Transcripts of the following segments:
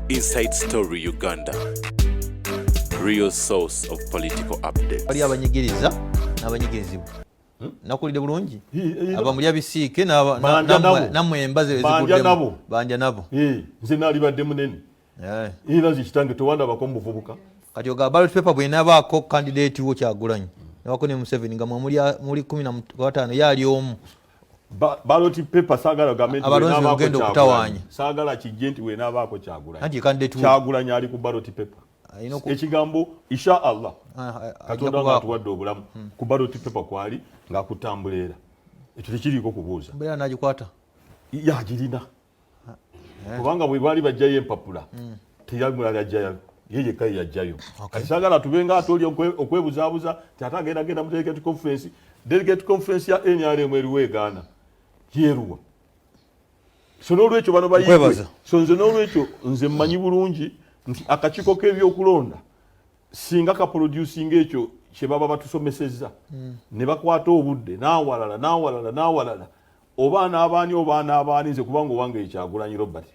Inside Story Uganda. Real source of political updates. Bali abanyigiriza n'abanyigirizibwa. Nakulide bulungi. Abamulya bisiike namwe embaze ezigudde. Banja nabo. Nze nali badde munene. Era zikitange towanda bakombo vubuka. Kati oga ballot paper bwe nabaako candidate wo Kyagulanyi. Nabako ne Museveni nga muri 15 yali omu. Ballot paper sagala government abagenda okutawanya. Sagala kijenti we nabaako Kyagulanyi. Anti candidate Kyagulanyi ali ku ballot paper. Ekigambo insha Allah katonda ngatuwadde obulamu ku ballot paper kwali nga kutambulera ekyo tekiriko kubuuza mbera nagikwata yagirina kubanga bwe bali bajjayo empapula teyamulala ajjayo yeye kai yajjayo kisagala tubenga atoli okwebuzaabuza kyatagenda mu delegate conference ya NRM eriwegaana yeruwa so n'olwekyo bano bayibwe so nze n'olwekyo nze mmanyi bulungi nti akakiko k'ebyokulonda singa ka producing ekyo kye baba batusomesezza ne bakwata obudde n'awalala obaana abaani nze kubanga owange Kyagulanyi Robert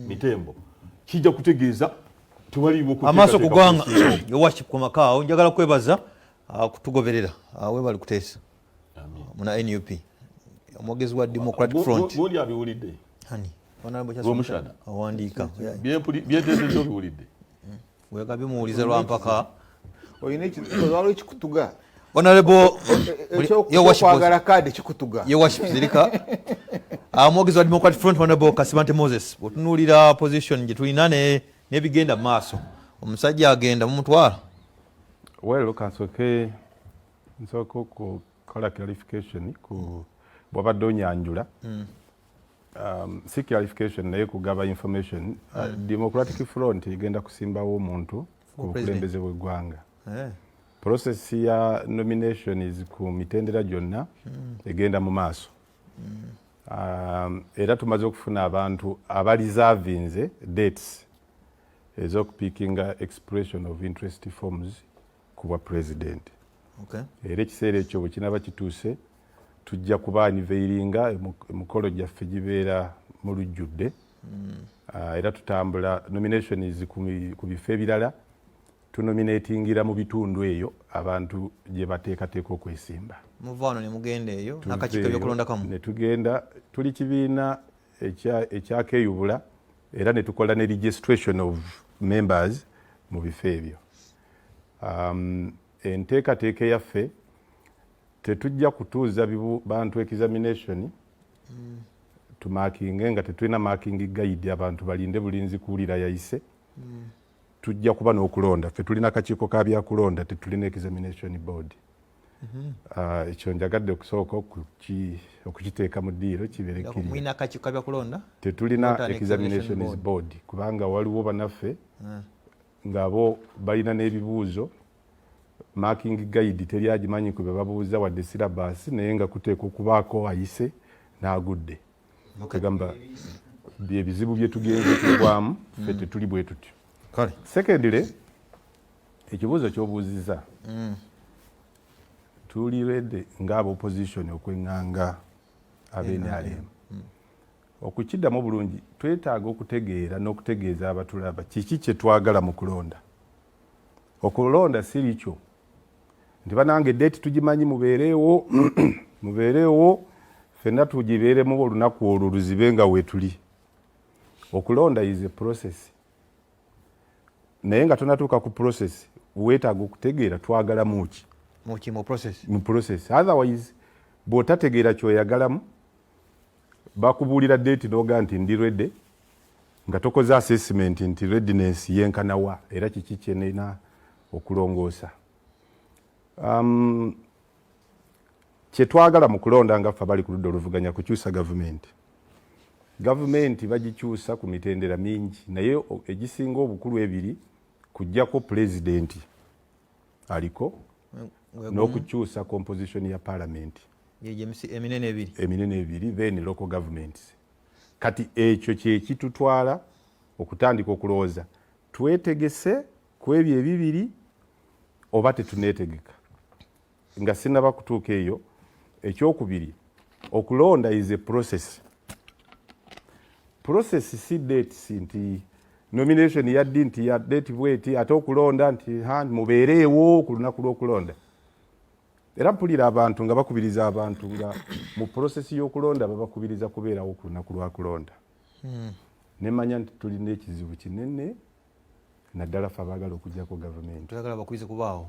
Mitembo kijja kutegeeza tewaliwo amaaso kugwanga yo worship ku makaawo njagala kwebaza kutugoberera we bali kuteesa muna NUP omwogezi wa Democratic Front boli abiwulidde hani Rwomushana awandiika byeteesezo biwulidde wega bimuwulize lwampaka oyina ekikutuga honorable kwagala kadi kikutuga yo worship zirika omwogezi wa Democratic Front honorable Kasibante Moses otunuulira position gye tulina n'ebigenda mu maaso omusajja agenda mu mutwala well kansoke nsoko ku kola clarification ku bwabadde onyanjula si clarification naye kugaba information Democratic Front igenda kusimbawo omuntu ku bukulembeze bw'eggwanga process ya nomination is ku mitendera gyonna egenda mu maaso era tumaze okufuna abantu abalizavinze dates ez'okupikinga expression of interest forms ku bwa president era ekiseera ekyo bwe kinaba kituuse tujja kubaaniveiringa emikolo gyaffe gibeera mu lujjudde era tutambula nominations ku bifo ebirala tunominatingira mu bitundu eyo abantu gye bateekateeka okwesimba muvaano ne mugenda eyo n'akakiiko ebyokulonda kamu ne tugenda tuli kibiina ekyakeyubula era ne tukola ne registration of members mu bifo ebyo enteekateeka yaffe tetujja kutuuza bantu examination tumakinge nga tetulina marking guide abantu balinde bulinzi kuwulira yayise tujja kuba n'okulonda ffe tulina akakiiko ka byakulonda tetulina examination board ekyo njagadde okusooka okukiteeka mu ddiiro kiberekirina akakiiko ka byakulonda tetulina examinations board kubanga waliwo banaffe ng'abo balina n'ebibuuzo marking guide teri agimanyi ku be babuuza wadde syllabus naye nga kuteeka okubaako ayise n'agudde kugamba ebizibu bye tugenze tugwamu ffe tetuli bwe tutyo secondly ekibuuzo ky'obuuzizza tuli ready ng'aba opposition okweŋŋanga ab'NRM okukiddamu bulungi twetaaga okutegeera n'okutegeeza abatulaba kiki kye twagala mu kulonda okulonda siri kyo nti banange date tugimanyi mubeereewo ffenna tugibeeremu olunaku olwo luzibe nga weetuli okulonda is a process naye nga tonatuuka ku process weetaaga okutegeera twagala mu process otherwise bw'otategeera kyoyagalamu bakubuulira date n'oga nti ndi redde nga tokoze assessment nti readiness yenkanawa era kiki kyenina okulongoosa kyetwagala mu kulonda nga ffe abali ku ludda oluvuganya kukyusa gavumenti bagikyusa ku mitendera mingi naye egisinga obukulu ebiri kujjako pulezidenti aliko n'okukyusa composition ya parliament eminene ebiri then local governments kati ekyo kyekitutwala okutandika okulowooza twetegese ku ebyo ebibiri oba tetuneetegeka nga sinaba kutuuka eyo ekyokubiri okulonda is a process si dates nti nomination ya ddi nti ya date bweti ate okulonda nti mubeereewo ku lunaku lw'okulonda. Era mpulira abantu nga bakubiriza abantu nga mu prosesi y'okulonda babakubiriza kubeerawo ku lunaku lwakulonda. Nemanya nti tulina ekizibu kinene naddala ffe abaagala okugyako gavumenti. Tuyagala bakubirize kubaawo.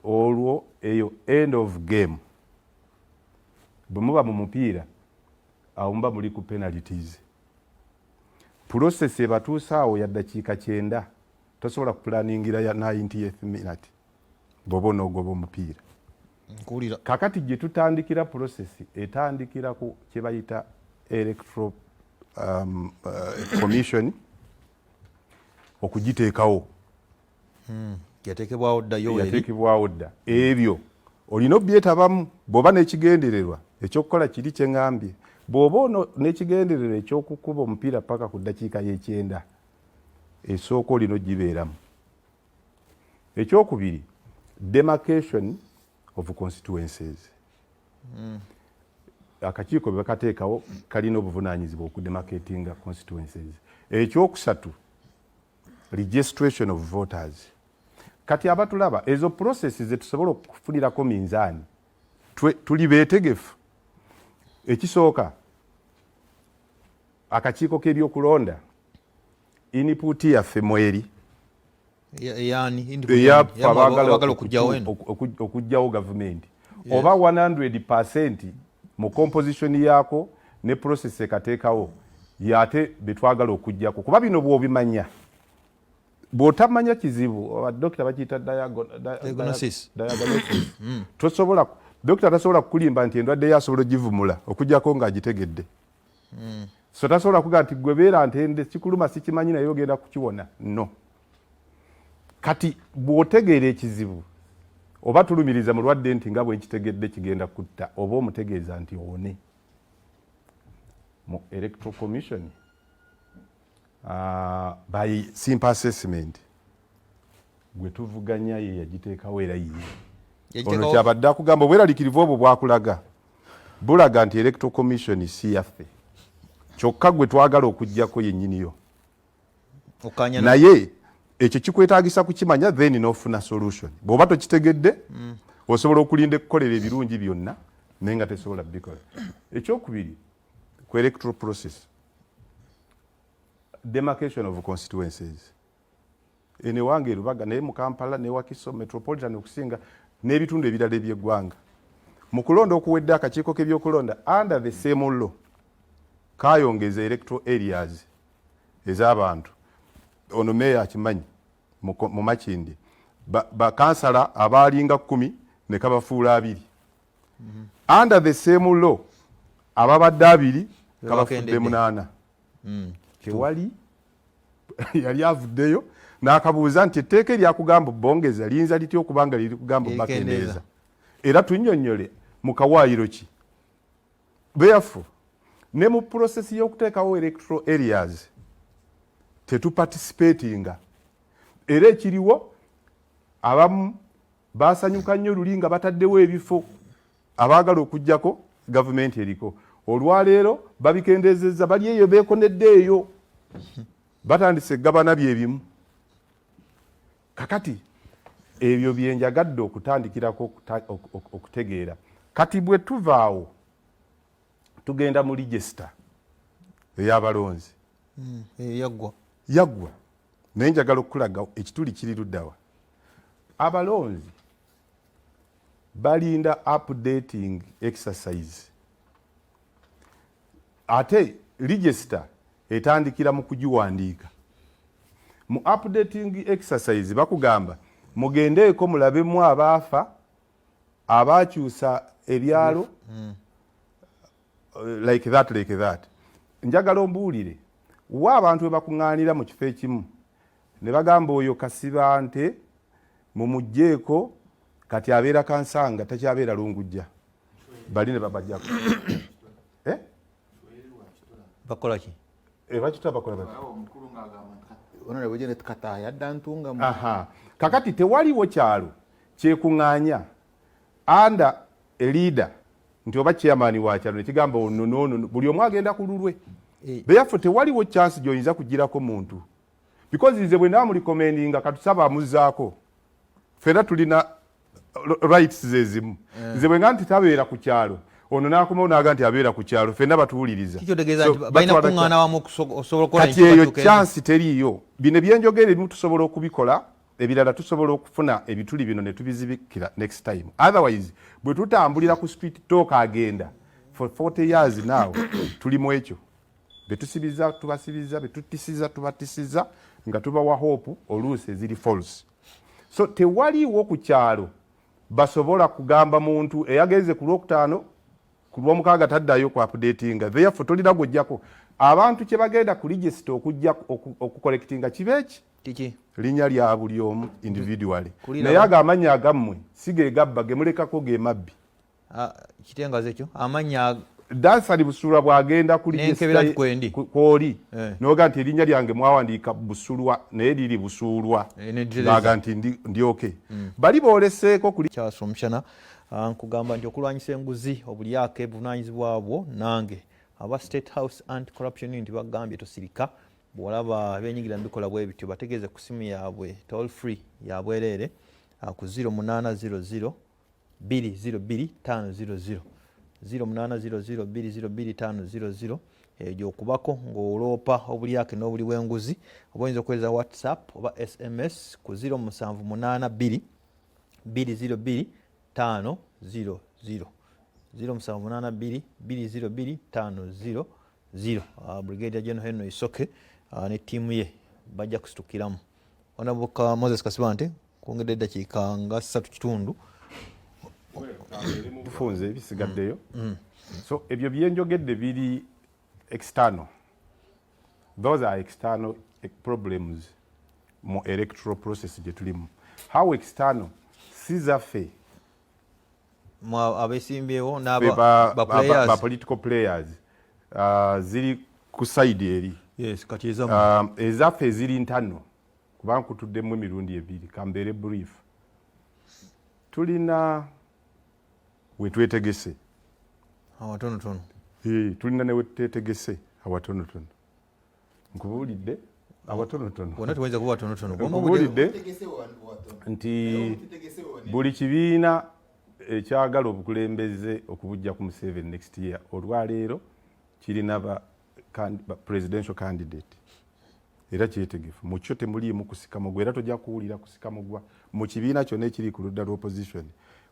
Olwo eyo end of game. Bwe muba mu mupiira awo muba muli ku penalties. Process ebatuusa awo ya ddakiika 9 tosobola kupulaningira ya 90th minute bw'oba onoogoba omupiira. Kakati gye tutandikira process etandikira ku kye bayita electoral commission okugiteekawo. Yateekebwawo dda. Ebyo olina obyetabamu bw'oba n'ekigendererwa ekyokukola kiri kye ŋŋambye. Bw'oba n'ekigendererwa ekyokukuba omupiira paka ku ddakiika y'e9 esooka olina ogibeeramu. Ekyokubiri, demarcation of constituencies. Akakiiko bwe bakateekawo kalina obuvunaanyizibwa okudemarcatinga constituencies. Ekyokusatu, registration of voters. Kati abatulaba ezo processes zetusobola okufunirako minzaani tuli beetegefu. Ekisooka, akakiiko k'ebyokulonda input yaffe mweri abaagala okugyawo gavumenti oba 100% mu composition yaako ne process ekateekawo yate betwagala okuggyako kuba bino bw'obimanya bw'otamanya kizibu dokita bakiyita diagnosis tosobola dokita tasobola kukulimba nti endwadde yasobola ogivumula okuggyako ng'agitegedde. So tasobola kugaa nti gwe beera ntende kikuluma sikimanyi naye ogenda kukiwona. No. Kati bw'otegeera ekizibu oba tulumiriza mulwadde nti nga bwekitegedde kigenda kutta oba omutegeeza nti owone. Mu electoral commission by simple assessment gwe tuvuganya ye yagiteekawo era yiye. Ono kyabadde akugamba obweraliikirivu obwo bwakulaga bulaga nti electoral commission si yaffe. Kyokka gwe twagala okuggyako yennyiniyo. Naye ekyo kikwetaagisa kukimanya then n'ofuna solution. Bw'oba tokitegedde osobola okulinda okukolera ebirungi byonna naye nga tesobola bikola. Ekyokubiri ku electoral process, demarcation of constituencies. Ene wange Rubaga naye mu Kampala ne Wakiso metropolitan okusinga n'ebitundu ebirala eby'eggwanga. Mu kulonda okuwedde akakiiko k'ebyokulonda under the same law kayongeza electoral areas ez'abantu. Ono meya akimanyi mu Makindi bakansala abaalinga 10 ne kabafuula 2. Under the same law ababadde 2 kabafudde 8. Tewali yali avuddeyo n'akabuuza nti etteeka eryakugamba bongeza liyinza litya okubanga liri kugamba bakendeeza. Era tunnyonnyole mu kawaayiro ki. Therefore ne mu process y'okuteekawo electoral areas tetuparticipatinga. Era ekiriwo abamu baasanyuka nnyo luli nga bataddewo ebifo abaagala okuggyako gavumenti eriko. Olwaleero babikendeezezza bali eyo beekonedde eyo batandise gabana byebimu. Kakati ebyo byenjagadde okutandikirako okutegeera. Kati bwe tuvaawo tugenda mu register ey'abalonzi. Yaggwa. Naye njagala okulaga ekituli kiri luddawa. Abalonzi balinda updating exercise. Ate register etandikira mu kugiwandiika. Mu updating exercise bakugamba mugendeeko mulabemu abaafa abaakyusa ebyalo like that. Njagala ombuulire wa abantu we bakuŋŋaanira mu kifo ekimu ne bagamba oyo kasiba nte mumugjeeko kati abeera kansanga takyabeera Lungujja bali ne babajjako. Bakola ki? Bakitwa bakola bati. Onone bwegene tukataaya ddantunga mu. Kakati tewaliwo kyalo kyekuŋŋaanya anda a leader nti oba chairman wa kyalo ne kigamba ono buli omu agenda ku lulwe. therefore tewaliwo chance gy'oyinza kugirako muntu because nze bwe namulikomendinga katusaba amuzaako fera tulina rights zezimu nze bwe nga nti tabeera ku kyalo ono n'akomawo n'aga nti abeera ku kyalo fenna batuwuliriza kati eyo chance teriiyo bino byenjogera ebimu tusobola okubikola ebirala tusobola okufuna ebituli bino ne tubizibikira next time otherwise bwe tutambulira ku street talk agenda for 40 years now tuli mu ekyo betusibiza tubasibiza betutisiza tubatisiza nga tubawa hope oluusi eziri false so tewaliwo ku kyalo basobola kugamba muntu eyagenze ku lwokutaano ku lwomukaaga taddayo ku updatinga therefore tolina gwojjako abantu kye bagenda ku register okujja okucollectinga kibeeki kiki linnya lya buli omu individually naye ago amanya agammwe sige gabba gemulekako ge mabbi kitengaze ekyo amanya dansali busulwa bwagenda ku register kwoli noga nti erinnya lyange mwawandiika busulwa naye liri busulwa naga nti ndi okay bali booleseeko kuli Charles Rwomushana nkugamba nti okulwanyisa enguzi obulyake buvunaanyizibwa bwo nange aba State House Anti-Corruption Unit bagambye tosirika bwolaba benyigira mbikola bwe bityo bategeeze ku simu yaabwe toll free ya bwerere ku 0800 202 500 0800 ejo okubako ng'oloopa obulyake n'obuli bw'enguzi oba oyinza okuweereza WhatsApp oba SMS ku 0782 202 500 0782 202 500 Brigadier General Henry Isoke ne tiimu ye bajja kusitukiramu onabuka Moses Kasibante kwongedde eddakiika nga 3 kitundu tufunze ebisigaddeyo so ebyo byenjogedde biri external those are external problems mu electoral process gye tulimu how external si zaffe abesimbyewo ba political players ziri ku side eri yes kati ezaffe eziri ntano kubanga nkutuddemu emirundi ebiri kambeere brief tulina wetwetegese awatonotono tulina ne wetutetegese awatonotono nkubuulidde awatonotono wonna tuweza kuba watonotono nkubuulidde nti buli kibiina ekyagala obukulembeze okubujja ku Museveni next year olwaleero kirina ba presidential candidate era kyetegefu mukyo temuliimu kusikamugwa era tojja kuwulira kusikamugwa mu kibiina kyonna ekiri ku ludda lw'opposition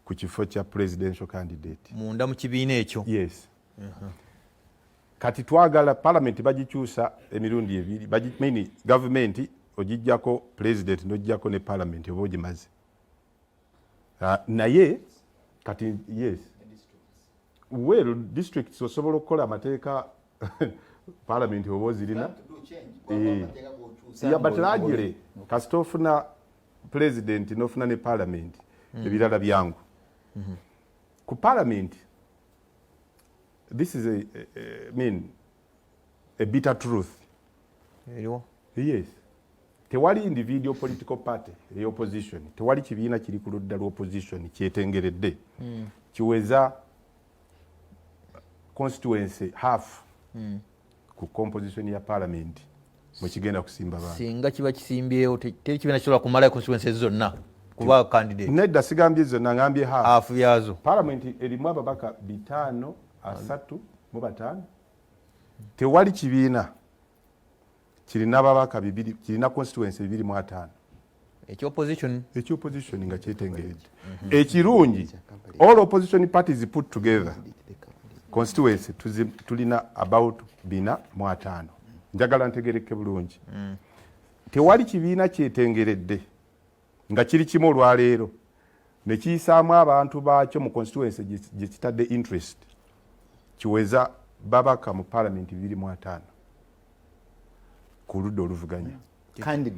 ku kifo kya presidential candidate munda mu kibiina ekyo yes kati twagala parliament bagikyusa emirundi ebiri bagimini government ogijjako president n'ogijjako ne parliament oba ogimaze naye kati yes well districts osobola okukola amateeka parliament oba ozirina but largely kasita ofuna president n'ofuna ne parliament ebirala byangu ku parliament this is a bitter truth yes tewali individual political party opposition tewali kibiina kiri ku ludda lw'opposition kyetengeredde kiweza constituency half ku composition ya parliament mwekigenda kusimba abantu singa kiba kisimbyewo teri kibiina kisobola kumalayo constituencies zonna kuba candidate nedda sigambye zonna ngambye half yazo parliament erimu ababaka 535 tewali kibiina kirina ababaka 2 kirina constituency 25 ekyo-opposition nga kyetengeredde ekirungi all opposition parties put together constituency tulina about 405 njagala ntegereke bulungi tewali kibiina kyetengeredde nga kiri kimu olwaleero ne kiyisaamu abantu baakyo mu constituency gye kitadde interest kiweza babaka mu parliament 25 ku ludda oluvuganya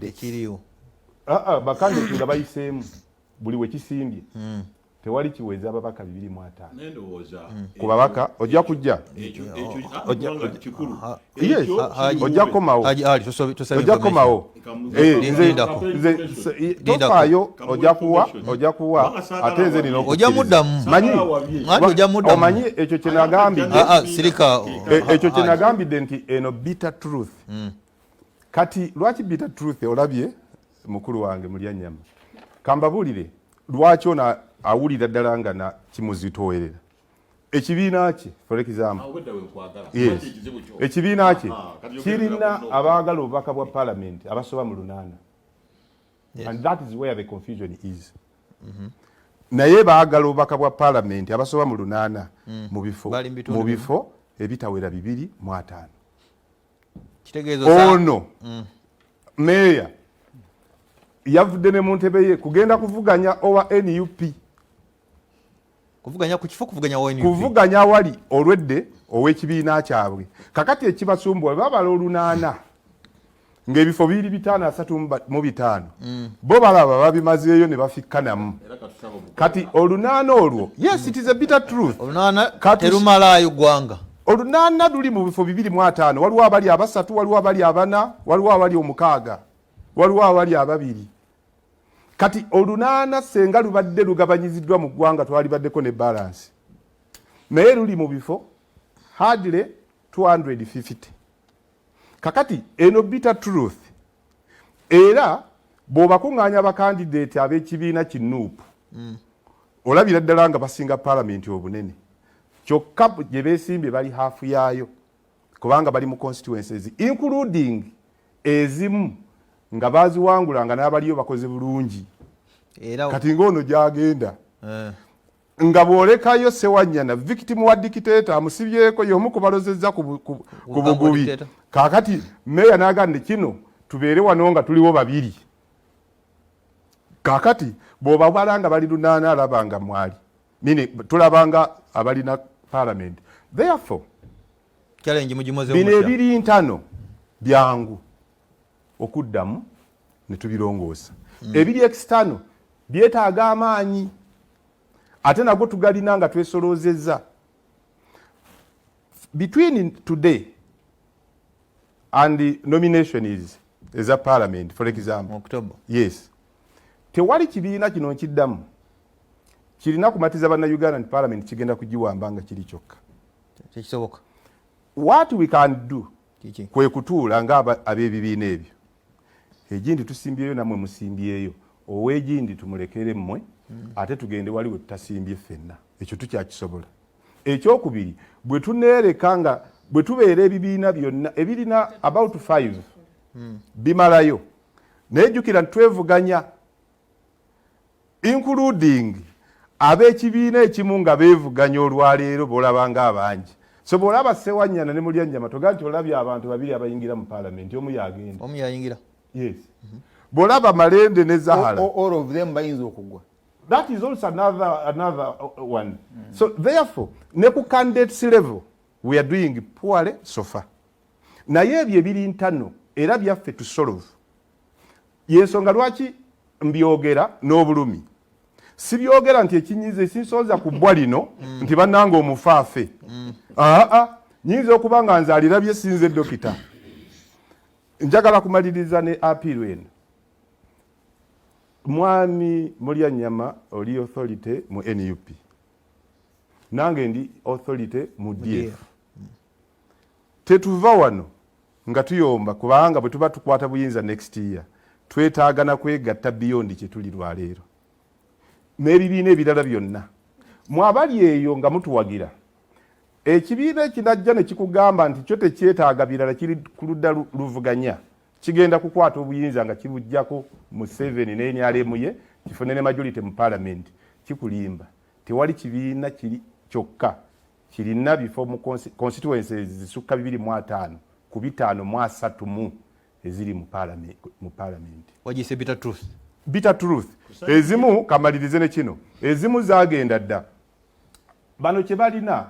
ekiriwo bakandidate nga bayiseemu buli we kisimbye tewali kiweza ababaka 205 nendowoza ku babaka ojja kujja ojja komawo tofaayo ojja kuwa ate nze nina ojja muddamu omanyi ekyo kyenagambidde nti eno bitter truth. Kati lwaki bitter truth olabye mukulu wange Mulyanyama kambabuulire lwaki ono awulira ddala nga na kimuzitoowerera ekibiina kye for example yes. Ekibiina kye kirina abaagala obubaka bwa parliament abasoba mu 800 and that is where the confusion is. Naye baagala obubaka bwa parliament abasoba mu 800 mu bifo ebitawera 205. Ono meya yavudde ne mu ntebe ye kugenda kuvuganya owa NUP kuvuganya awali olwedde ow'ekibiina kyabwe. Kakati ekibasumbwa babala 800 ng'ebifo biri 535 bo balaba babimazeeyo ne bafikkanamu. Kati 800 olwo yes it is a bitter truth. 800 terumalaayo ggwanga. 800 luli mu bifo 205 waliwo abali 3 waliwo abali 4 waliwo abali 6 waliwo abali 2. Kati 800 senga lubadde lugabanyiziddwa mu ggwanga twalibaddeko ne balance naye luli mu bifo hardly 250. Kakati eno bitter truth era bw'obakuŋŋaanya abakandidate ab'ekibiina kinuupu olabira ddala nga basinga parliament obunene kyokka gye beesimbye bali haafu yaayo kubanga bali mu constituencies including ezimu nga baziwangulanga n'abaliyo bakoze bulungi. Kati ng'ono gyagenda nga bw'olekayo Sewanyana victim wa dictator amusibyeko y'omu kubalozezza ku bugubi. Kaakati meya n'agamba kino tubeere wano nga tuliwo 2. Kaakati bw'obabala nga bali 800 alabanga mwali nini tulabanga abalina parliament. Therefore bino ebiri ntano byangu okuddamu ne tubirongoosa. Ebiri external byetaaga amaanyi ate nagwo tugalina nga twesoloozezza. Between today and the nomination is a parliament for example October. Yes, tewali kibiina kino nkiddamu kirina kumatiza bannayuganda nti parliament kigenda kugiwamba nga kiri kyokka. Tekisoboka. What we can do kwe kutuula nga ab'ebibiina ebyo egindi tusimbyeyo namwe musimbyeyo ow'egindi tumulekere mmwe ate tugende waliwo tutasimbye ffenna. Ekyo tukyakisobola. Ekyokubiri bwe tuneereka nga bwe tubeera ebibiina byonna ebirina about 5 bimalayo nejjukira twevuganya including ab'ekibiina ekimu nga beevuganya olwaleero bw'olabanga abangi. So bw'olaba Sewanyana ne Mulyanyama togaa nti olabye abantu 2 abayingira mu parliament omu yagenda. Omu yayingira. Yes. Bw'olaba Malende ne Zahara. All of them bayinza okugwa. That is also another one. So therefore ne ku candidates level we are doing poorly so far. Naye ebyo ebiri ntano era byaffe to solve. Yensonga lwaki mbyogera n'obulumi. Sibyogera nti ekinyize sinsoza ku bbwa lino nti bannanga omufaafe. Nyinza okuba nga nzaalirabye sinze dokita. Njagala kumaliriza ne appeal eno. Mwami Mulyanyama oli authority mu NUP. Nange ndi authority mu DF. Tetuva wano nga tuyomba kubanga bwe tuba tukwata buyinza next year. Twetaagana kwegatta beyond kye tuli lwaleero. N'ebibiina ebirala byonna. Mwabali eyo nga mutuwagira. Ekibiina ekinajja ne kikugamba nti kyo tekyetaaga birala kiri ku ludda luvuganya. Kigenda kukwata obuyinza nga kibujjako mu 7 ne NRM ye kifune ne majority mu parliament. Kikulimba. Tewali kibiina kiri kyokka. Kirina bifo mu constituencies zisukka 205 ku 503 eziri mu parliament. Wagise bitter truth. Bitter truth. Ezimu kamalirize ne kino. Ezimu zagenda dda. Bano kye balina.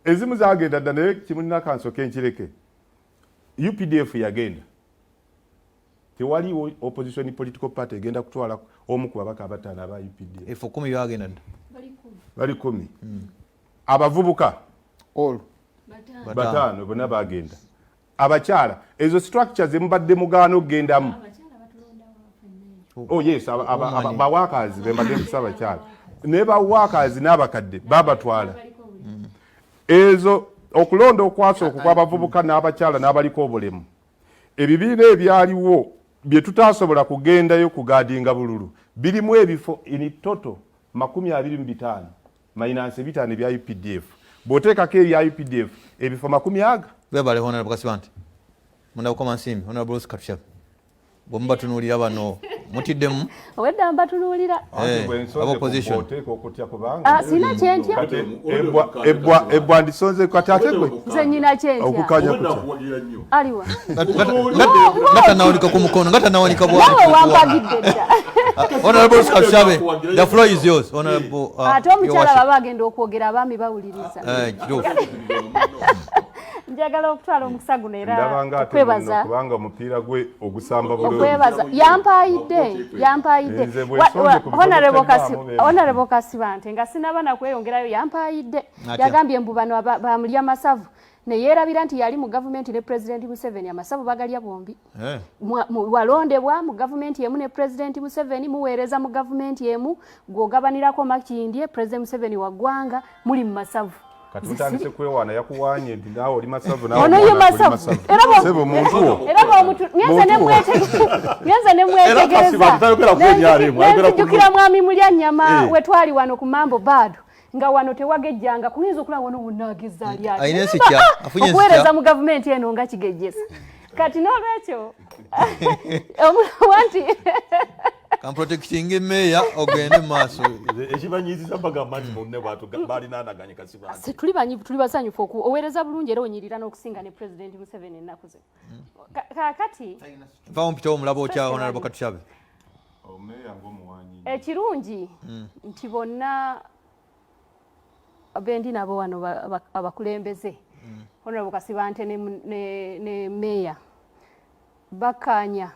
Ezimu zagenda dda naye kimulina kanso kenkireke. UPDF yagenda. tewali opposition political party egenda kutwala omu ku babaka abataano aba UPDF. Efo 10 byagenda dda. Bali 10. Abavubuka bataano bonna bagenda. Abakyala ezo structures emubadde mugaano okugendamu. Oh yes, abawakazi bembadde kusaba abakyala. Ne bawakazi n'abakadde babatwala. Ezo okulonda okwasooka kw'abavubuka n'abakyala n'abaliko obulemu. Ebibiina ebyaliwo bye tutasobola kugendayo kugaadinga bululu birimu ebifo in total 25 minus 5 ebya UPDF. Bw'oteekako ebya UPDF ebifo 50. Bebale Honorable Kasibanti. Munda ukoma nsimbi Honorable Bruce Katushabe. Bw'omuba tunuulira bano mutiddemu. Wedda mbatunuulira. Opposition. Sina kyentya. Ebbwa ndisonze kati ate gwe. Nze nyina kyentya. Okukanya kutya. Aliwa. Ngata nawanika ku mukono, ngata nawanika bwali. Nawe wampagidde dda. Honorable Katushabe, the floor is yours. Honorable. Ate omukyala baba agenda okwogera abaami bawuliriza. Njagala okutwala omukisa guno era okwebaza kubanga omupiira gwe ogusamba bulungi. Okwebaza yampaayidde. Honorable Kasibante nga sinaba nakweyongerayo yampaayidde. Yagambye mbu bano bamulya masavu. Ne yeerabira nti yali mu gavumenti ne President Museveni amasavu bagalya bombi. Walondebwa mu gavumenti emu ne President Museveni muweereza mu gavumenti emu gw'ogabanirako makindye President Museveni wa ggwanga muli mu masavu. Katutandise kwewaana yakuwaanye nti naawe oli masavu nawe masavu. Sebo muntu wo. Era bw'omuntu ngenze ne mwetegereza. Nenzijukira mwami Mulyannyama we twali wano ku Mambo Bado. Nga wano tewagejjanga kuyinza okulaba wano wonnageza ali ati. Ayina ensikya, afunye ensikya. Okuweereza mu gavumenti eno nga kigejjesa. Kati n'olwekyo wanti kamprotecting meya ogende maaso. Ekibanyiziza bagamba nti bonna balinaanaganye Kasibante. Tuli basanyufu oweereza bulungi era onyirira n'okusinga ne President Museveni ennaku ze. Kakati nfawo mpitawo omulabo okya Honorable Katushabe. Omeya ng'omuwanyi. Ekirungi nti bonna abendi nabo wano abakulembeze Honorable Kasibante ne meya bakanya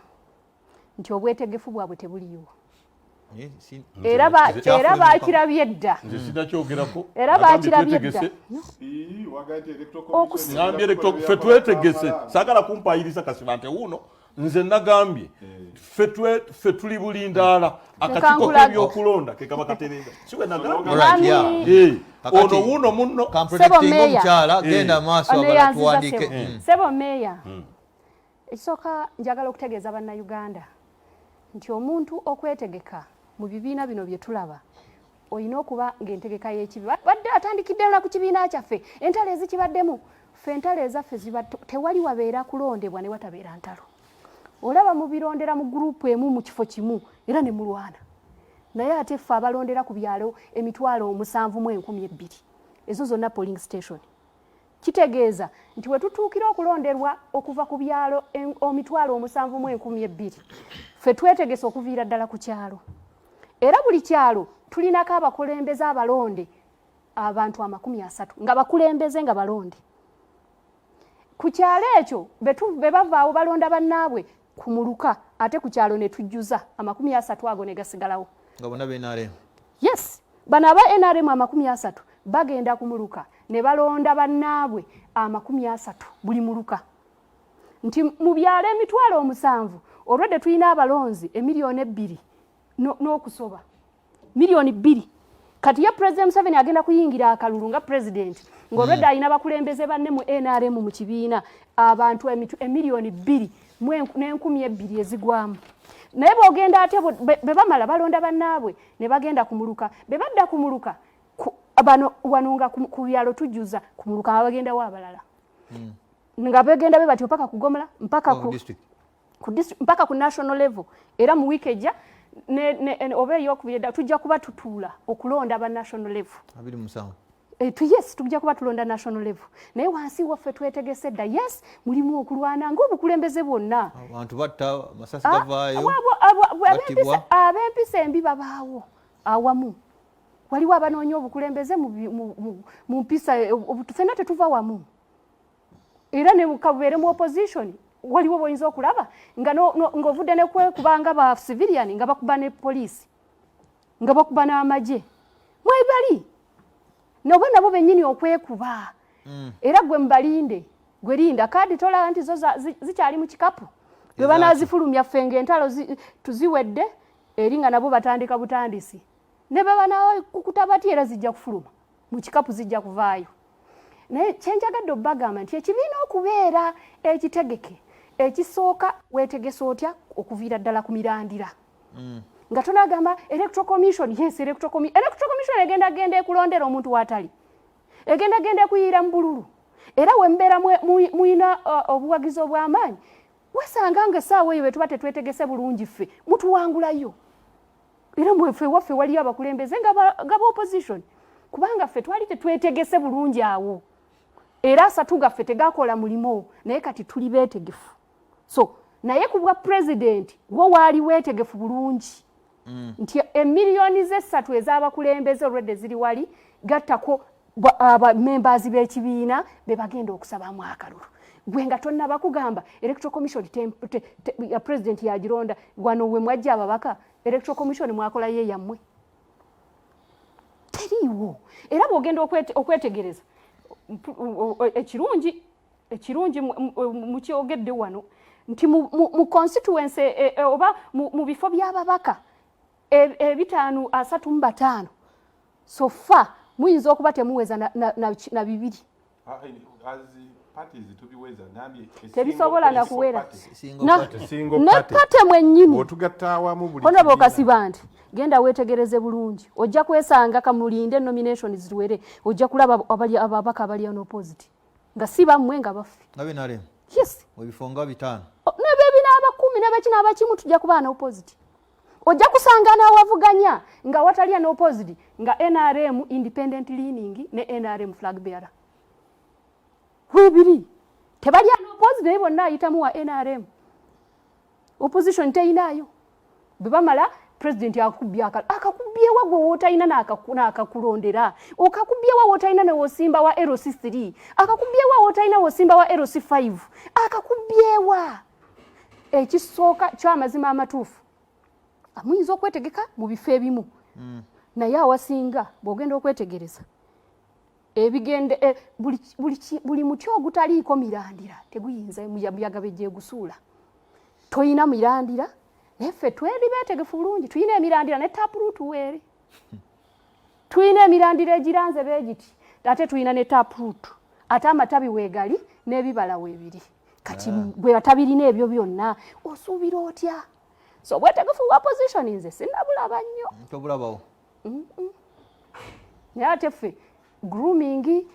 nti obwetegefu bwabwe tebuliwo. Era bakirabye dda. Era bakirabye dda. Ngambye electoral ffe twetegese. Saagala kumpaayiriza Kasibante wuno. Nze nagambye ffe tuli bulindaala akakiiko k'ebyokulonda ke kaba katereeza. Siwe nagambye. Ono wuno munno. Kamprotecting omukyala genda maaso abatuwandike. Sebo meya. Ekisooka njagala okutegeeza bannayuganda nti omuntu okwetegeka mu bibiina bino bye tulaba olina okuba ng'entegeka y'ekibi. Badde atandikidde na ku kibiina kyaffe entalo ezikibaddemu ffe entalo ezaffe tewali wabeera kulondebwa ne watabeera ntalo. Olaba mubirondera mu gurupu emu mu kifo kimu era ne mulwana. Naye ate ffe abalondera ku byalo 7,12,000 ezo zonna polling station. Kitegeeza nti we tutuukira okulonderwa okuva ku byalo 7,12,000 ffe twetegese okuviira ddala ku kyalo. Era buli kyalo tulinako abakulembeze abalonde abantu 30 nga bakulembeze nga balonde. Ku kyalo ekyo be bavaawo balonda bannaabwe kumuluka ate ku kyalo ne tujjuza 30 ago ne gasigalawo. Nga bonna NRM. Yes, bano aba NRM 30 bagenda kumuluka ne balonda bannaabwe 30 buli muluka. Nti mu byalo 7,000 olwedde tulina abalonzi 2,000,000 n'okusoba. 2,000,000. Kati ya President Museveni agenda kuyingira akalulu nga president ng'olwedde alina bakulembeze banne mu NRM mu kibiina abantu 2,200,000 ezigwamu. Naye bw'ogenda ate be bamala balonda bannaabwe ne bagenda kumuluka. Be badda kumuluka wano nga ku byalo tujjuza kumuluka abagenda wa abalala. Nga bagenda be batyo mpaka kugomola mpaka mpaka ku national level era mu week ejja oba ey'okubiri tujja kuba tutuula okulonda aba national level. 27. Yes, tujja kuba tulonda national level. Naye wansi waffe twetegese dda yes mulimu okulwana ng'obukulembeze bwonna. Abantu batta masasi gavaayo. Ab'empisa embi babaawo awamu. Waliwo abanoonya obukulembeze mu mpisa ffenna tetuva wamu. Era ne mukabeere mu opposition waliwo boyinza okulaba nga ng'ovudde ne kubanga ba civilian nga bakuba ne poliisi nga bakuba n'amagye mwebali nobo nabo bennyini okwekuba era gwe mbalinde gwe linda kaadi tola nti zo zikyali mu kikapu bwe banazifulumya ffenge entalo tuziwedde eri nga nabo batandika butandisi ne baba nawe kukutabati era zijja kufuluma mu kikapu zijja kuvaayo naye kyenjagadde obbagamba nti ekibiina okubeera ekitegeke ekisooka weetegesa otya okuviira ddala ku mirandira nga tonagamba electoral commission yes electoral commission egenda ekulondera omuntu watali egenda kuyiira mu bululu era wembeera muyina obuwagizi obw'amaanyi wasanga nga essaawa eyo bwetuba tetwetegese bulungi ffe mutuwangulayo era mwefe waffe waliyo abakulembeze nga ba opposition kubanga ffe twali tetwetegese bulungi awo era asatu gaffe tegakola mulimo naye kati tuli beetegefu so naye ku bwa president wo waali weetegefu bulungi nti emiliyoni z'essatu ez'abakulembeze olwedde ziri wali gattako abamembazi b'ekibiina be bagenda okusabamu akalulu gwe nga tonna bakugamba electoral commission ya president yagironda wano we mwajja ababaka electoral commission mwakola ye yammwe teriiwo era bw'ogenda okwetegereza ekirungi mukyogedde wano nti mu constituency oba mu bifo by'ababaka 535 so far muyinza okuba temuweza na bibiri tebisobola nakuwera ne pate mwennyini ona bokasiba nti genda weetegereze bulungi ojja kwesanga kamulinde nomination ziwere ojja kulaba ababaka abali on opposite nga si bammwe nga baffe ngabe NRM yes webifonga 5 nebebi n'abakumi n'abakina abakimu tujja kuba na opposite ojja kusanga n'awavuganya nga watali na opposite nga NRM independent leaning ne NRM flag bearer webiri tebali na opposite bonna ayitamu wa NRM opposition teyinayo bebamala president yakubye akakubyewa gwe wotalina n'akakulondera okakubyewa wotalina ne wosimba wa LC3 akakubyewa wotalina wosimba wa LC5 akakubyewa ekisooka ky'amazima amatuufu amuyinza okwetegeka mu bifo ebimu naye awasinga bw'ogenda okwetegereza ebigende buli muti ogutaliiko mirandira teguyinza muyaga bejje gusuula toyina mirandira effe tweri beetegefu bulungi tuyina emirandira ne taproot weeri tuyina emirandira egiranze beegiti ate tuyina ne taproot ate amatabi weegali n'ebibala weebiri kati bwe batabirina ebyo byonna osuubira otya so bwetegefu bwa position nze sinnabulaba nnyo tobulabawo naye ate ffe grooming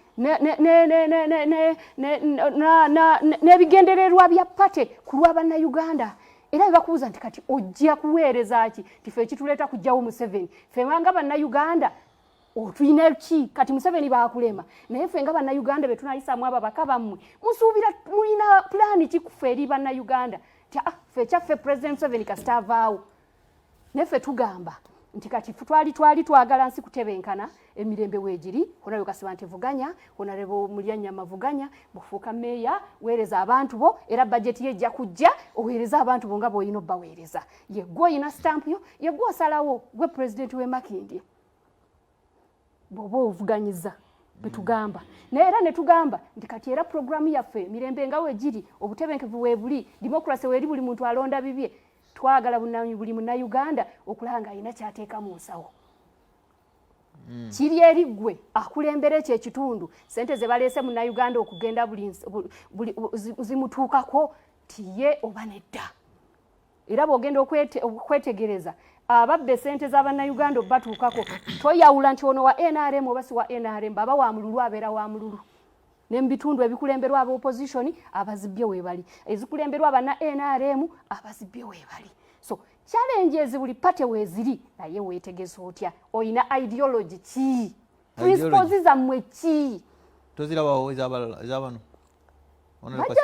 n'ebigendererwa bya pate ku lw'abannayuganda era bebakubuuza nti kati ojja kuweereza ki tife ekituleeta kujjawo Museveni ffe nga bannayuganda otulina ki kati Museveni baakulema naye ffe nga bannayuganda be tunayisaamu ababaka bammwe musuubira mulina pulaani ki kuffe eri bannayuganda ti ffe ekyaffe President Museveni kasita avaawo naye ffe tugamba nti kati twali twagala nsi kutebenkana emirembe weegiri honayo kasiba nti vuganya honarebo Mulyanyama vuganya bufuuka meeya weereza abantu bo era budget ye ejja kujja oweereza abantu bo nga bw'olina obbaweereza ye gwe olina stamp yo ye gwe osalawo gwe president w'e Makindye bw'oba ovuganyiza betugamba naye era ne tugamba nti kati era programu yaffe mirembe nga weegiri obutebenkevu weebuli democracy weeri buli muntu alonda bibye twagala buli munnayuganda okulaba nga alina kyateeka mu nsawo kiri eri ggwe akulembera ekyo ekitundu sente ze baleese munnayuganda okugenda zimutuukako tiye oba nedda era bw'ogenda okwetegereza ababbe sente z'abannayuganda obbatuukako toyawula nti ono wa NRM oba si wa NRM baba wa mululu abeera wa mululu ne mu bitundu ebikulemberwa aba opposition abazibbye weebali ezikulemberwa abanna NRM abazibbye weebali so challenges buli pate weeziri naye weetegeza otya oyina ideology ki principles zammwe ki tozirabawo ez'abano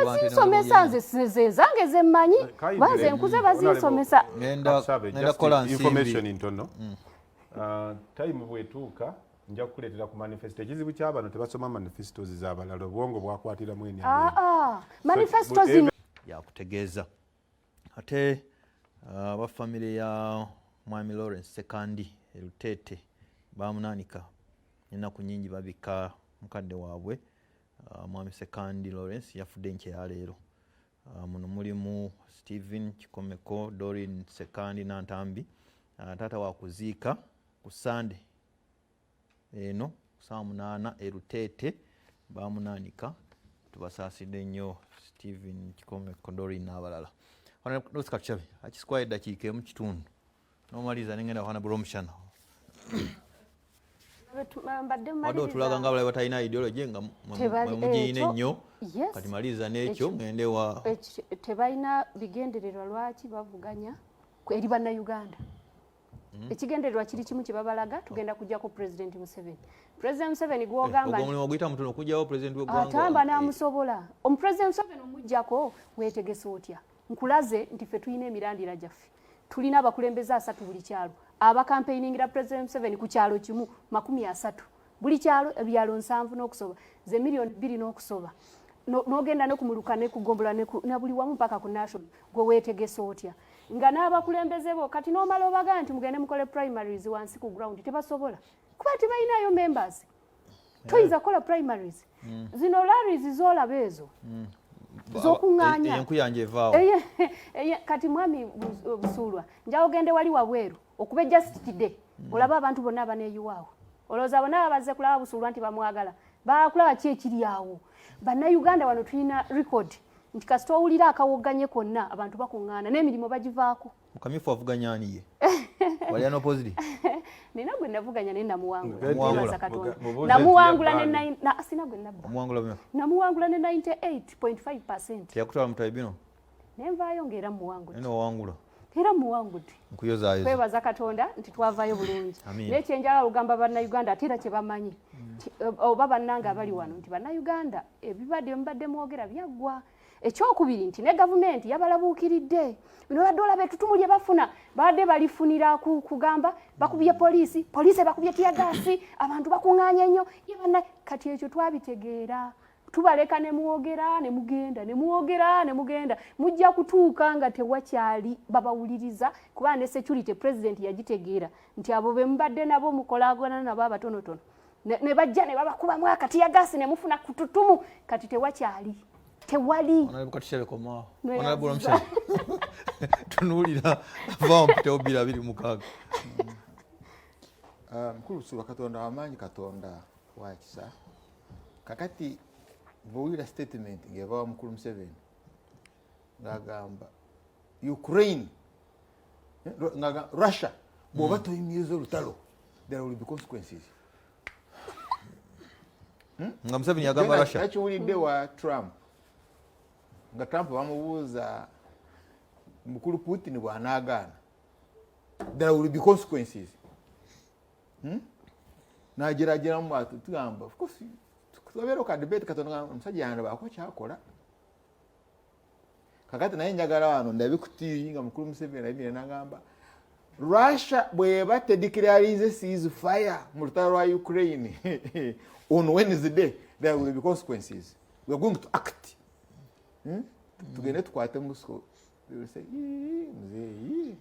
bazinsomesa nze zange zemmanyi baze nkuze bazinsomesa ngenda kola information ntono time bwetuuka nja kukuleetera ku manifesto ekizibu ky'abano tebasoma manifestos z'abalala obwongo bwakwatira mwene manifestos yakutegeeza. Ate abafamire ya Mwami Lawrence Sekandi Rutete bamunaanika ennaku nnyingi babika mukadde waabwe Mwami Sekandi Lawrence yafudde nkya ya leero. Muno mulimu Stephen Kikomeko, Doreen Sekandi Nantambi, taata wa kuziika ku Sande eno saa 8 Rutete bamunaanika. Tubasaasidde nnyo Stephen Kikomeko, Doreen n'abalala. Nosika Kichabe akisukwayo eddakiika emu kitundu n'omaliza n'engenda wana Rwomushana. Wadde otulaga nga abalala batalina ideology nga mugiina ennyo kati maliriza n'ekyo ngende wa tebalina bigendererwa lwaki bavuganya eri bannayuganda. Ekigendererwa kiri kimu kye babalaga tugenda kujjako President Museveni. President Museveni gwogamba omulimu oguyita mutono okujjawo President w'eggwanga atamba n'amusobola. Omupresident Museveni omuggyako weetegese otya? Nkulaze nti ffe tulina emirandira gyaffe. Tulina abakulembeze 3 buli kyalo. Abakampeiningira President Museveni ku kyalo kimu 30. Buli kyalo ebyalo 7 n'okusoba. Ze million 2 n'okusoba. N'ogenda n'okumuluka n'ekugombola na buli wamu mpaka ku national. Gwe weetegese otya? Nga n'abakulembeze bo kati n'omala obaga nti mugende mukole primaries wansi ku ground tebasobola. Kuba tebalinayo members. Toyinza kola primaries. Zino rallies zolaba ezo. Zokuŋŋaanya enkuyanja evaawo kati Mwami Busulwa njawo gende wali wabweru okuba just today olaba abantu bonna abaneeyiwaawo olowooza bonna babaze kulaba Busulwa nti bamwagala bakulaba ki ekiri awo. Bannayuganda wano tulina record nti kasita owulira akawoganye konna abantu bakuŋŋaana n'emirimu bagivaako. Mukamyufu avuganyaniye wali ano opposite nina gwe navuganya naye namuwangula namuwangula ne sina gwe nabba namuwangula ne 98.5%. Teyakutwala mu tribunal nenvaayo ng'era muwangudde neno wawangula era muwangudde nkuyozaayoza. Twebaza Katonda nti twavaayo bulungi n'ekyenjala olugamba bannayuganda ate era kye bamanyi oba bannanga abali wano nti bannayuganda ebibadde mubadde mwogera byaggwa. Ekyokubiri nti ne gavumenti yabalabuukiridde. Bino badde olaba ettutumu lye bafuna badde balifunira kugamba bakubye poliisi bakubye tiyagaasi abantu bakuŋŋaanya ennyo yebanna kati ekyo twabitegeera tubaleka ne mwogera ne mugenda mujja kutuuka nga tewakyali babawuliriza kuba ne security president yagitegeera nti abo be mubadde nabo mukolagana nabo abatonotono ne bajja ne babakubamu akatiyagaasi ne mufuna kututumu kati tewakyali tewali onalibukatishebe komao onalibula Rwomushana tunuulira avaawo mpitewo 226 mukulu Busulwa Katonda wamaanyi Katonda wakisa kakati bwowulira statement ng'eva wa mukulu Museveni ng'agamba Ukraine Russia bw'oba toyimiriza olutalo there will be consequences. nga Museveni yagamba Russia akiwulidde wa Trump nga Trump bamubuuza mukulu Putin bw'anaagaana there will be consequences. N'agerageramu bw'ati tugamba of course tubabeera ka debate Katonda omusajja yange baako kyakola kakati naye njagala wano ndabe ku TV nga mukulu Museveni ayimira n'agamba Russia bw'eba tedeclarize ceasefire mu lutalo lwa Ukraine on Wednesday there will be consequences. We are going to act. Tugende tukwate musko muzeeyi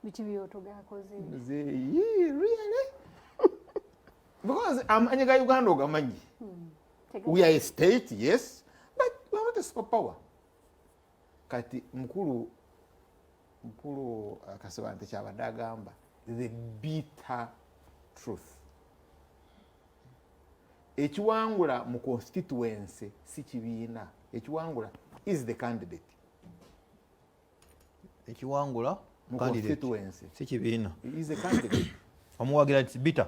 biki byotogakoze muzeeyi really because amanyi ga Uganda ogamanyi. We are a state, yes, but we are not a superpower. Kati mukulu Kasebante kyabadde agamba the bitter truth. Ekiwangula mu constituency si kibiina. Ekiwangula is the candidate. Ekiwangula mu constituency si kibiina is the candidate. omuwagira nti bitter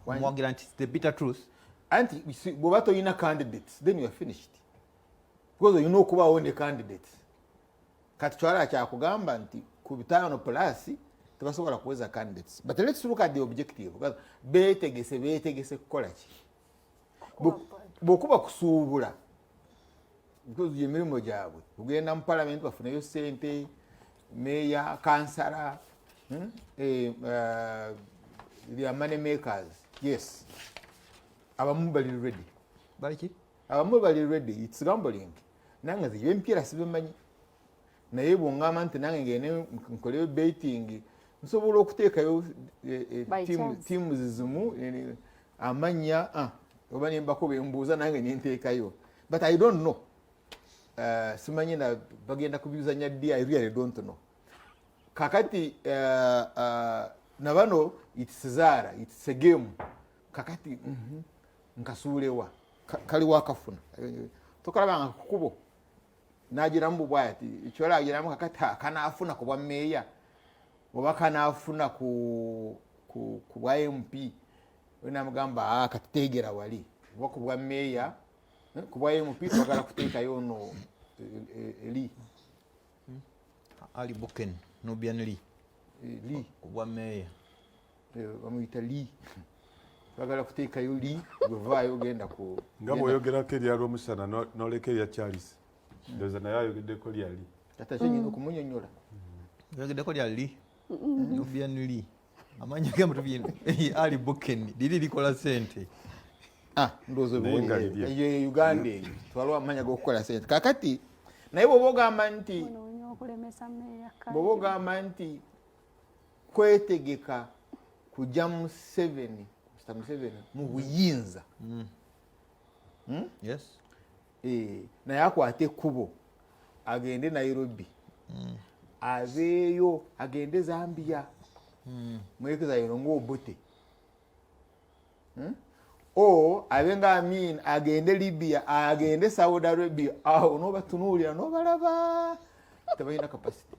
omuwagira nti the bitter truth. And bw'oba toyina candidates then you are finished because you know kubawo ne candidates. Kati kyala kyakugamba nti ku bitano plus tebasobola kuweza candidates, but let's look at the objective because beetegese kukola ki bw'okuba kusuubula because emirimu gyabwe kugenda mu parliament bafunayo ssente meya kansala the money makers. Yes, abamu bali ready. Baliki? Abamu bali ready. It's gambling. nange zibe mpira sibimanyi naye bwongamba nti nange ngene nkole baiting nsobola okuteekayo tiimu zizimu amanya oba nembako bembuuza nange nenteekayo but I don't know simanyi na bagenda kubizanya ddi I really don't know kakati nabano it's Zara it's a game kakati nkasuulewa kali wakafuna tokalabanga kukubo nagira mbu bwati ekyola agiramu kakati kanaafuna ku bwa meeya oba kanaafuna ku bwa MP wenamugamba katuteegera wali oba ku bwa meeya ku bwa MP twagala kuteekayo no Eli Ali Buken Nubian Lee ku bwa meeya bamuyita Lee twagala kuteekayo Lee gwevaayo ogenda ku nga bw'oyogerako erya Rwomushana n'oleka erya Charles ndoza naye ayogeddeko lya Lee kata kyenyina okumunyonyola oyogeddeko lya Lee Nubian Lee amanya gamutu Ali Buken liri likola sente ndowooza eyo Uganda eyo twalwa amanya g'okukola sente kakati naye bw'oba ogamba nti kwetegeka kujja Museveni mu buyinza naye akwate ekkubo agende Nairobi aveeyo agende Zambia mwekeza yero ng'Obote abe nga Amin agende Libya agende Saudi Arabia awo n'obatunuulira n'obalaba tebalina capacity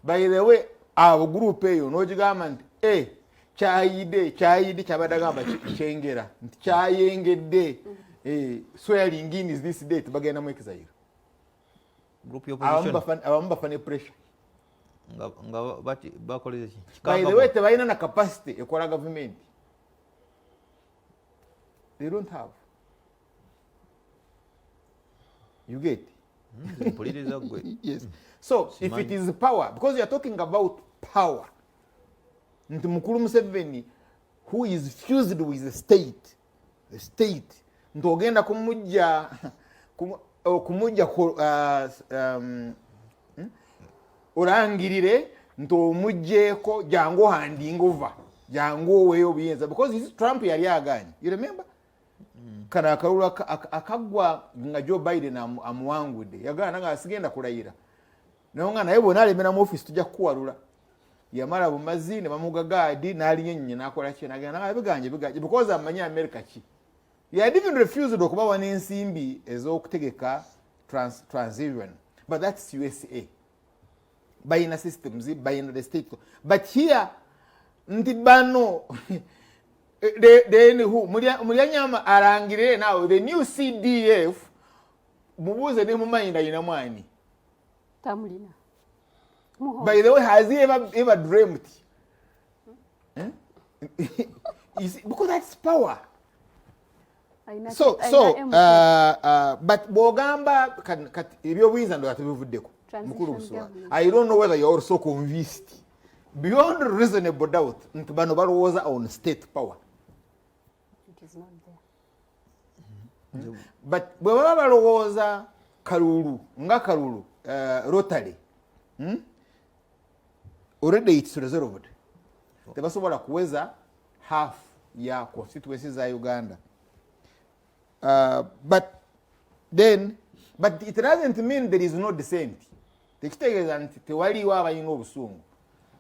by the way abo group eyo n'ogigamba nti kyayide kyabadde agamba kyengera nti kyayengedde swearing in is this date bagenda mwekeza yero abamu bafane pressure nga bakoleze by the way tebalina na capacity ekola government they don't have you get yes so if it is power because you are talking about power nti mukulu Museveni who is fused with the state nti ogenda kumujja orangirire nti omugjeeko jangu handing over jangu oweeyo obuyinza because Trump yali aganye you remember kana akalulu akaggwa nga Joe Biden amuwangudde yagana nga asigenda kulayira naye nga naye bwona alemera mu office tujja kukuwalula yamala bumazi ne bamugagaadi n'alinyonyonya n'akola ki nagenda biganje because amanyi America ki he had even refused okubawa n'ensimbi ez'okutegeka transition but that's USA bayina systems bayina the state but here nti bano mulyanyama arangire now the new CDF mubuze ne mumayinda yina mwani tamulina by the way has he ever dreamt because that's power but bogamba ebyobuyinza ndo atubivuddeko mukulu buswa I don't know whether you're also convinced beyond reasonable doubt nti bano balowooza on state power it is not there but bwe baba balowooza kalulu Rotary already it's resolved tebasobola kuweza half ya constituencies za Uganda but it doesn't mean there is no dissent tekitegeeza nti tewaliwo abalina obusungu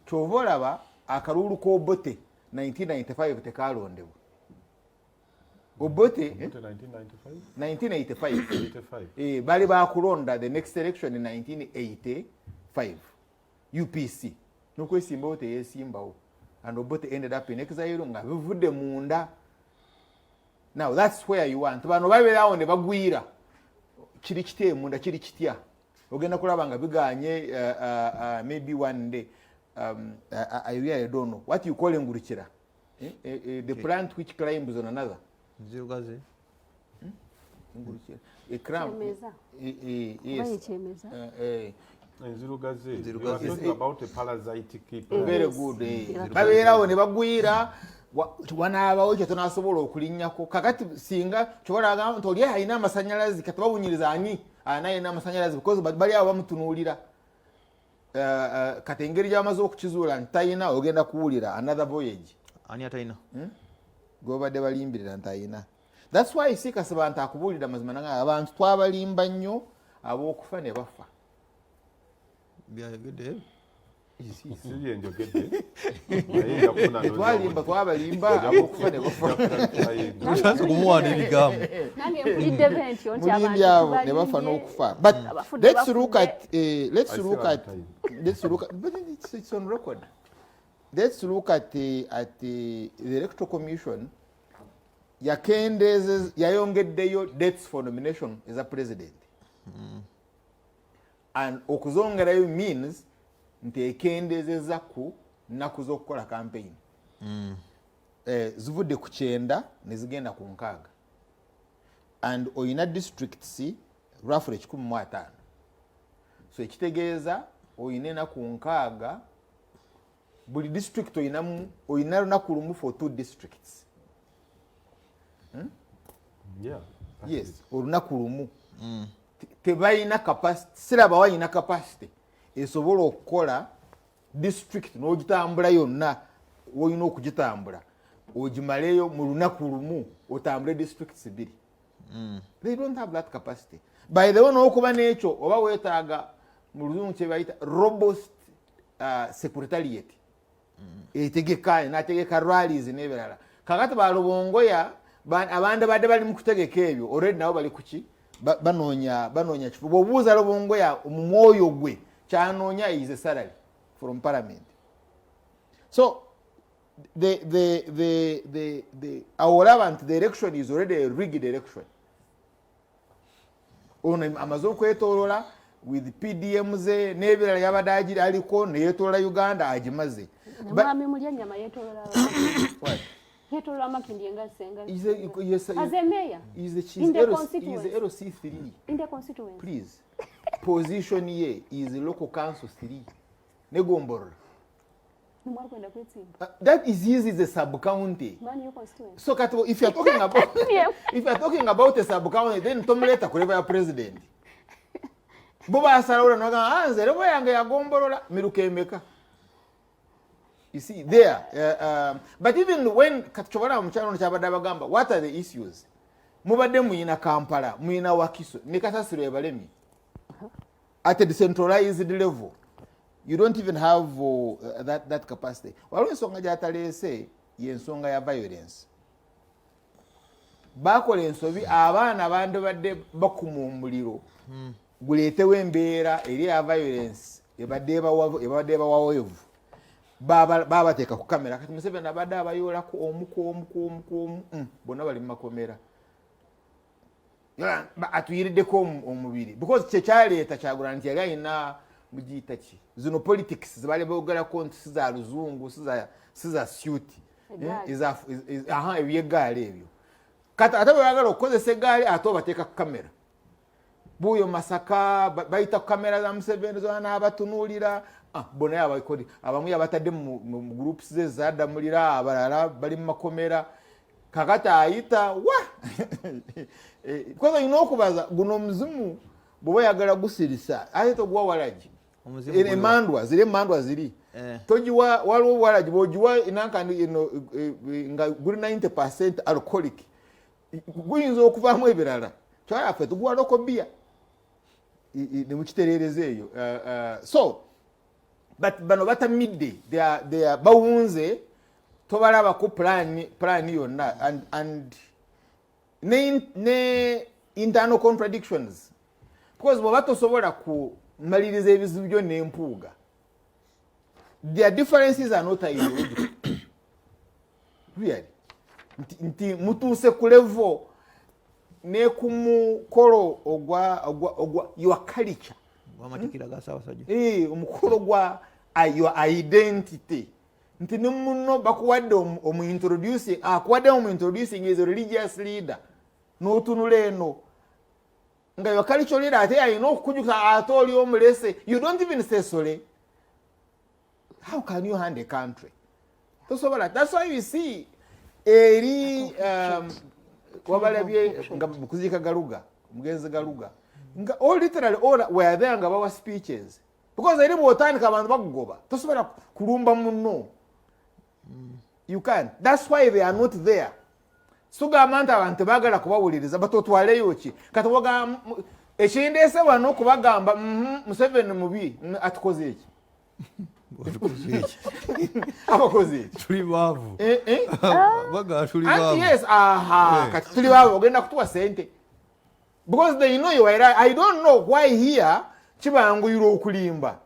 kyova olaba akalulu k'Obote 1995 tekalondebwa Obote 1985 bali bakulonda the next election in 1985 UPC nokwesimbawo teyesimbawo and Obote ended up in exile nga bivudde munda now that's where you want bano babeerawo ne bagwira kiri kitye munda kiri kitya ogenda kulaba nga biganye maybe one day I really don't know what you call engurukira the plant which climbs on another zirugaze engurukira a cramp chemeza enzirugaze Enzirugaze. you are talking about a parasitic plant. Very good. Babeerawo ne bagwira wanaabawo kye tunaasobola okulinnyako kakati singa kyobalaga nti oli alina amasanyalazi kati bawunyiriza ani anayina amasanyalazi because bali awo bamutunuulira kati engeri gy'amaze okukizuula nti tayina ogenda kuwulira another voyage ani atayina gobadde balimbirira nti ayina. That's why sikasiba nti akubuulira mazima nanga abantu twabalimba nnyo ab'okufa ne bafa byayogedde Siri enjogedde twalimba twabalimba ab'okufa ne bafa tusaze kumuwaana ebigambo nange mpulidde bentyo nti mulimbi abo ne bafa n'okufa. But let's look at but it's on record. Let's look at the Electoral Commission yayongeddeyo dates for nomination as a president. And okuzongerayo means nti ekendezeza ku nnaku z'okukola campaign. Zivudde ku 9 ne zigenda ku 6. And oyina districts roughly 15. So ekitegeeza oyina ennaku 6 buli district oyina lunaku lumu for 2 districts. Yes, olunaku lumu. Tebalina capacity, siraba wayina capacity esobola okukola district n'ogitambula yonna woyina okugitambula ogimaleyo mu lunaku lumu otambule districts 2. They don't have that capacity. By the way, n'okuba n'ekyo oba weetaaga mu luzungu kye bayita robust secretariat etegeka n'ategeka rallies n'ebirala. Kakati balubongoya abandi badde bali mu kutegeka ebyo already nabo bali kuki banoonya kifo. Bw'obuuza Lubongoya mu mwoyo gwe kyanoonya is a salary from parliament. So our relevant the election is already a rigged election. Ono amaze okwetoolola with PDMs n'ebirala yabadde agiri aliko neyeetolola Uganda agimaze. Mwami mulya nnyama yeetolola yetolola Makindi engasenga. As a mayor is the in the constituency. Is the LC3 in the constituency. Please. Position here is the local council 3. Negomborola. That is easy as a sub-county. So if you're talking about a sub-county, then Tomleta could have a president. Boba Sarora Naga answer, Gomborola, Mirukemeka. You see, there. But even when Kachovara Mchano Chabadabagamba, what are the issues? Mubade Muina Kampala, Muina Wakiso, Nikasa Surebalemi. At a decentralized level, you don't even have that capacity. Well, when Songa Jatale say, Yensonga ya violence. Bakole ensobi abaana bande badde bakumu Omuliro. Guleetewo embeera eri ya violence ebadde bawaweevu. Babateeka ku kamera kati Museveni abadde abayoolako omu bonna bali mu makomera atuyiriddeko omubiri because kyekyaleeta Kyagulanyi nti yali alina mugiyita ki zino politics zebali boogerako nti siza luzungu siza suiti ebyeggaali ebyo kati ate bwe baagala okukozesa eggaali ate obateeka ku kamera buuyo Masaka bayita ku kamera za Museveni zona n'abatunuulira bona yabakodi abamu yabatadde mu groups ze zadamulira abalala bali mu makomera kakati ayita because you know okubaza guno omuzimu bwe yagala gusirisa ayita ogwa walaji emandwa ziri togiwa waliwo walaji bw'ogiwa inankani nga guli 90% alcoholic guyinza okuvaamu ebirala kyayaffe tuguwa loko bia ne mukitereereza eyo so but bano batamidde they are bawunze tobalaba ku plan yonna and ne internal contradictions because bw'oba tosobola kumaliriza ebizibu byo n'empuuga their differences are not ideological really nti mutuuse ku level ne ku mukolo ogwa your culture wamatikira ga Ssaabasajja omukolo gwa your identity nti ne muno bakuwadde akuwadde omuintroducing is a religious leader n'otunula eno nga yo cultural leader ate alina okukujuka ate oli omulese. You don't even say sorry. How can you hand a country? That's why you see eri wabalabye nga kuzika galuga mugenzi galuga nga all literally all were there nga bawa speeches because eri botandika abantu bakugoba tosobola kulumba munno. You can't. That's why they are not there. Sugamanta abantu bagala kubawuliriza batotwaleyo ki katobaga ekindese wano kubagamba Museveni mubi atukoze iki abakoze tuli bavu baga tuli and bavu. yes kati tuli bavu ogenda kutuwa sente because they know you are right. I don't know why here kibanguyira okulimba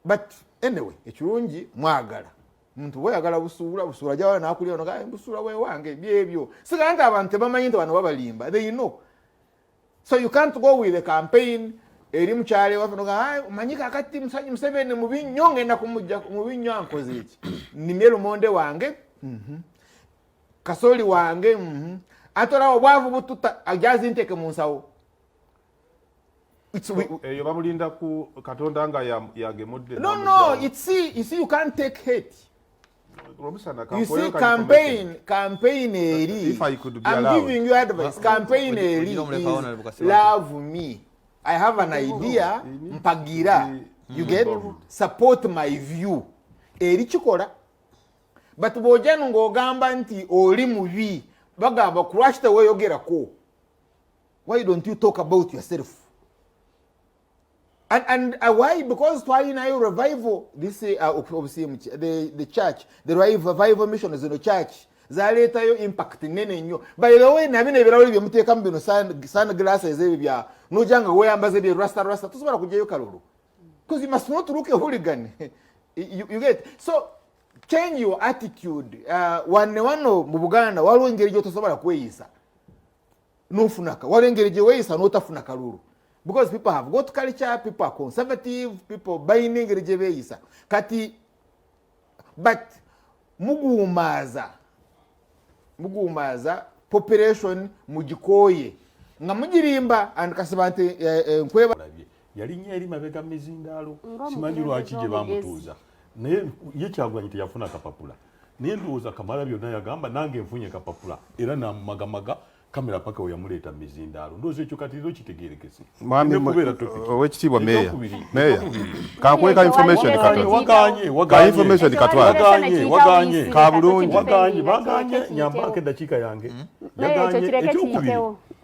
but anyway ekirungi mwagala muntu bweyagala busuula jawa nakulira no gaye busuula we wange byebyo siganta abantu bamanyi nti bano babalimba they know. So you can't go with a campaign eri mchale wafano ga manyika akati Museveni mubinyo ngenda kumujja mubinyo ankoze iki nimero monde wange kasoli wange atora obwavu bututa ajazi nteke munsawo. Yo bamulinda ku katonda nga yage modde. No, you see you can't take hate. You see campaign eri. If I could be I'm allowed. giving you advice. Campaign eri is love me. I have an idea. Mpagira. You get? Support my view. Eri chikola. But bojanu ngogamba nti oli mubi. Bagamba crush the way yogera ko. Why don't you talk about yourself? And why? Because twaina yo revival this obviously the church, the revival mission is in the church. Zaleta yo impact nene nyo. By the way, nabine ebiralo byamuteka mbino sunglasses ebya nojanga we ambaze de rasta tusobora kujeyo kalulu. Because you must not look a hooligan. You get? So change your attitude. One mu Buganda waliwo engeri gyo tosobora kweyisa. Nofunaka. Waliwo engeri gyo weyisa notafunaka lulu. Because people have got culture, people are conservative, people buying engeri gye beyisa. Kati but mugumaza population mugikoye nga mugirimba and kasibante nkweba yali nyeri mabega mizindalo simanyi lwaki gye bamutuuza naye ye Kyagulanyi teyafuna kapapula naye ndowooza Kamala byonna yagamba nange nfunye kapapula era namagamaga kamera paka oyamuleeta mizindalo ndowooza ekyo kati lero kitegeerekese owekitiibwa meya kakweka information katwale kabulungi baganye nyambako eddakiika yange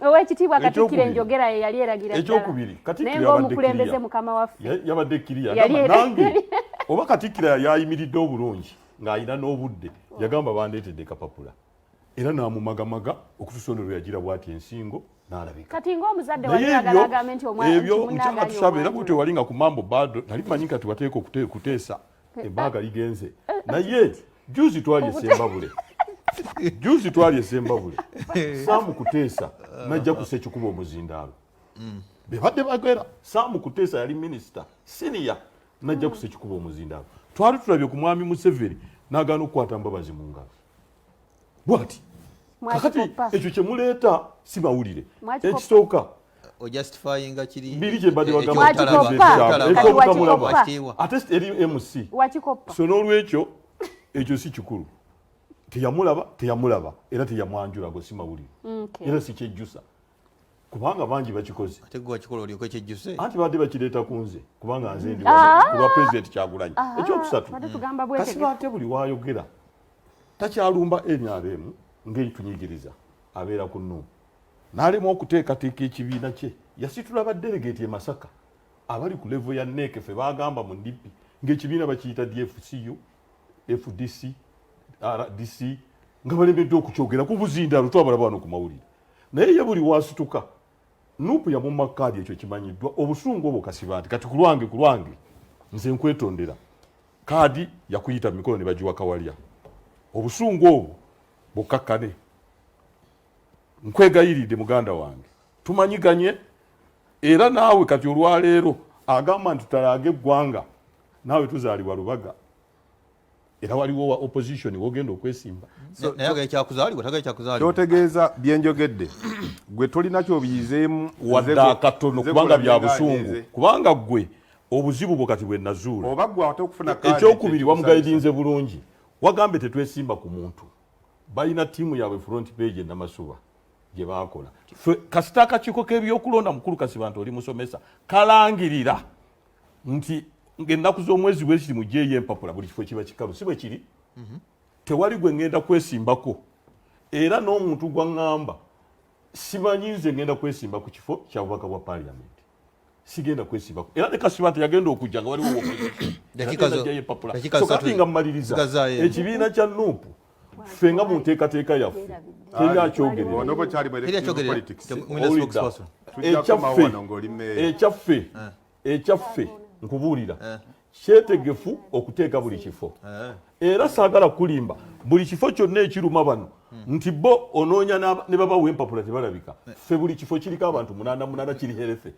owekitiibwa Katikkiro enjogera ye yali eragira ekyokubiri Katikkiro omukulembeze mukama waffe yabadde kkiriya nange oba Katikkiro yayimiridde obulungi ng'ayina n'obudde yagamba bandeetedde kapapula era namumagamaga okutusonero yagira bwati ensingo n'alabika kati ng'omuzadde waliagala agamente omwana ebyo mukyala tusabe era bwete walinga ku mambo bado nali manyi kati wateeka okuteesa ebbaaga ligenze naye juzi twali esembabule saamu kuteesa najja kusekikuba omuzindaalo bebadde bagera saamu kuteesa yali minisita senior najja kusekikuba omuzindaalo twali tulabye ku mwami Museveni n'agaana okukwata mbabazi mu ngalo bwati kakati ekyo kyemuleeta si mawulire ekisooka ojustifyinga kiri biri gye mbadde bagamba ate eri MC so n'olwekyo ekyo si kikulu teyamulaba era teyamwanjulago si mawulire era si kyejjusa kubanga bangi bakikoze ate gwe wakikola olyoka ekyejjuse anti badde bakireeta ku nze kubanga nze ndi kuba pulezidenti Kyagulanyi ekyokusatu kasiba ate buli waayogera takyalumba NRM ng'etunyigiriza abeera ku Nuupu n'alema okuteekateeka ekibiina kye yasitula badelegeti e Masaka abali ku level ya NEC fe bagamba mu ndipi ng'ekibiina bakiyita DFCU FDC RDC nga balemeddwe okukyogera ku buzindaalo twabalaba wano ku mawulire naye ye buli wasituka Nuupu yamumma kaadi ekyo kimanyiddwa obusungu obwo kasiba nti kati ku lwange nze nkwetondera kaadi yakuyita mu mikono ne bagiwa Kawalya obusungu obwo bukakkane nkwegayiridde muganda wange tumanyiganye era naawe kati olwaleero agamba nti tutalaage eggwanga naawe tuzaalibwa Lubaga era waliwo wa opposition wogenda okwesimba naye ekyakuzaalibwa taga ekyakuzaalibwa kyotegeeza byenjogedde gwe tolina kyobiyizeemu wadde akatono kubanga bya busungu kubanga gwe obuzibu bwo kati bwe nazuula oba gwe ate okufuna ekyokubiri wamugaidinze bulungi wagambe tetwesimba ku muntu balina ttiimu yaabwe front page namasuba gye bakola kasita akakiiko k'ebyokulonda mukulu Kasibante oli musomesa kalangirira nti ng'ennaku z'omwezi bwekiri mu jeeyo empapula buli kifo kiba kikalu si bwe kiri tewali gwe ngenda kwesimbako era n'omuntu gwaŋŋamba simanyi nze ngenda kwesimba ku kifo kya bubaka bwa paliamenti sigenda kwesimbako era ne Kasibante yagenda okujja nga waliwo kati nga mmaliriza ekibiina kya nuupu ffe nga mu nteekateeka yaffe ekyaffe nkubuulira kyetegefu okuteeka buli kifo era saagala kulimba buli kifo kyonna ekiruma bano nti bo onoonya ne babawa empapula tebalabika ffe buli kifo kiriko abantu 88 kiri herefe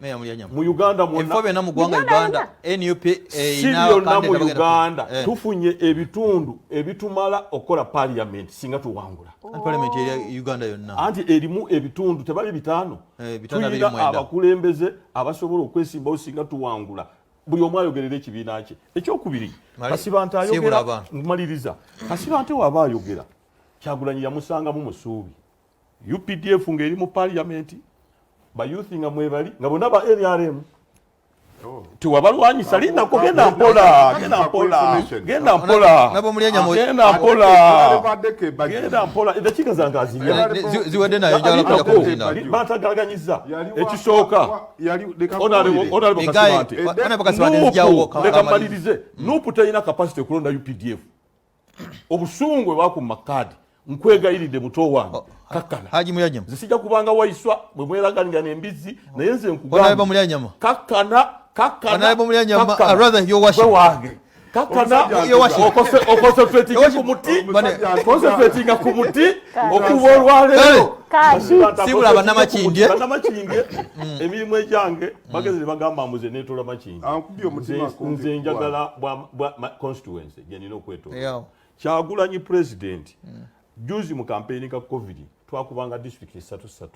mu Uganda byonna mu ggwanga Uganda NUP si byonna mu Uganda tufunye ebitundu ebitumala okukola parliament singa tuwangula parliament ya Uganda yonna anti erimu ebitundu tebali bitaano tulina abakulembeze abasobola okwesimbawo singa tuwangula buli omu ayogerera ekibiina kye ekyokubiri Kasibante ayogera maliriza Kasibante waba ayogera Kyagulanyi yamusangamu musuubi UPDF ng'eri mu parliament ba youth nga mwebali nga bonna ba NRM tiwabalwanyisa linako genda mpola eddakiika zange azirya ziwadde nayo njagala kuja kuzinda batagaganyiza ekisooka leka mmalirize nuupu terina kapasite kulonda UPDF obusungu bwe bakumma kaadi nkwegayiridde muto wange kakkana Haji Mulyanyama zisijja kubanga waiswa bwe mweraganira n'embizzi naye nze nkugamba kakkana rather your worship wange kakkana okonsentratinga ku muti okuva olwaleero sibula bannamakindye emirimu egyange bagezi ne bagamba mbuze neetola makindye nze njagala constituency gye nina okwetoola Kyagulanyi president juzi mu campaign ka covid twakubanga district 3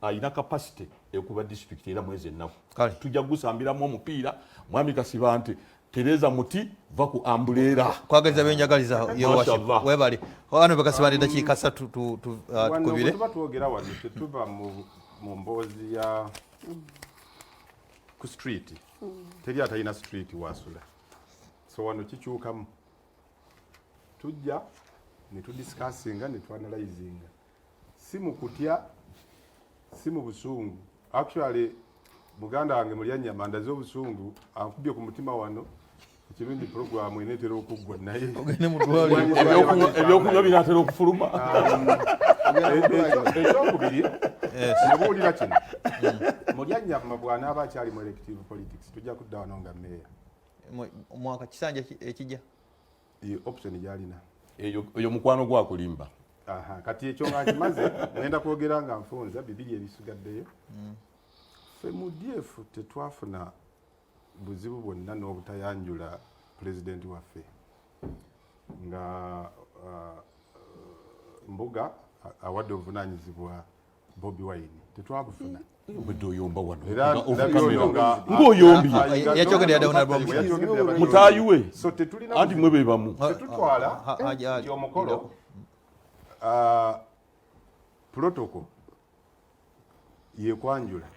ayina capacity ekuba district era mwezi ennaku tujja gusambiramu omupiira mwami Kasibante tereza muti va ku ambulera kwagaliza benjagaliza yewashi webali ano Kasibante dakiika 3 tukubire tuba twogera wano tetuba mu mboozi ya ku street teri atalina street wasula so wano kikyukamu tujja ne tudiscussinga ne tuanalyzinga si mu kutya si mu busungu actually muganda wange Mulyanyama ndaze obusungu ankubye ku mutima wano ekibindi program enetera okuggwa naye ebyokunywa binatera okufuluma ekyokubiri nebuulira kino Mulyanyama bw'anaaba akyali mu elective politics tujja kudda wano nga meeya omwaka kisanja ekijja option gyalina eyo mukwano gwakulimba kati ekyo nga kimaze ngenda kwogera nga nfunza bibiri ebisigaddeyo ffe mu DF tetwafuna buzibu bwonna n'obutayanjula pulezidenti waffe nga Mbuga awadde obuvunaanyizibwa Bobi Wine tetwabufuna obedde oyomba wano ng'oyombi yakyogedde yadde mutaayiwe anti mwe be bamu tetutwala omukolo protocol yekwanjula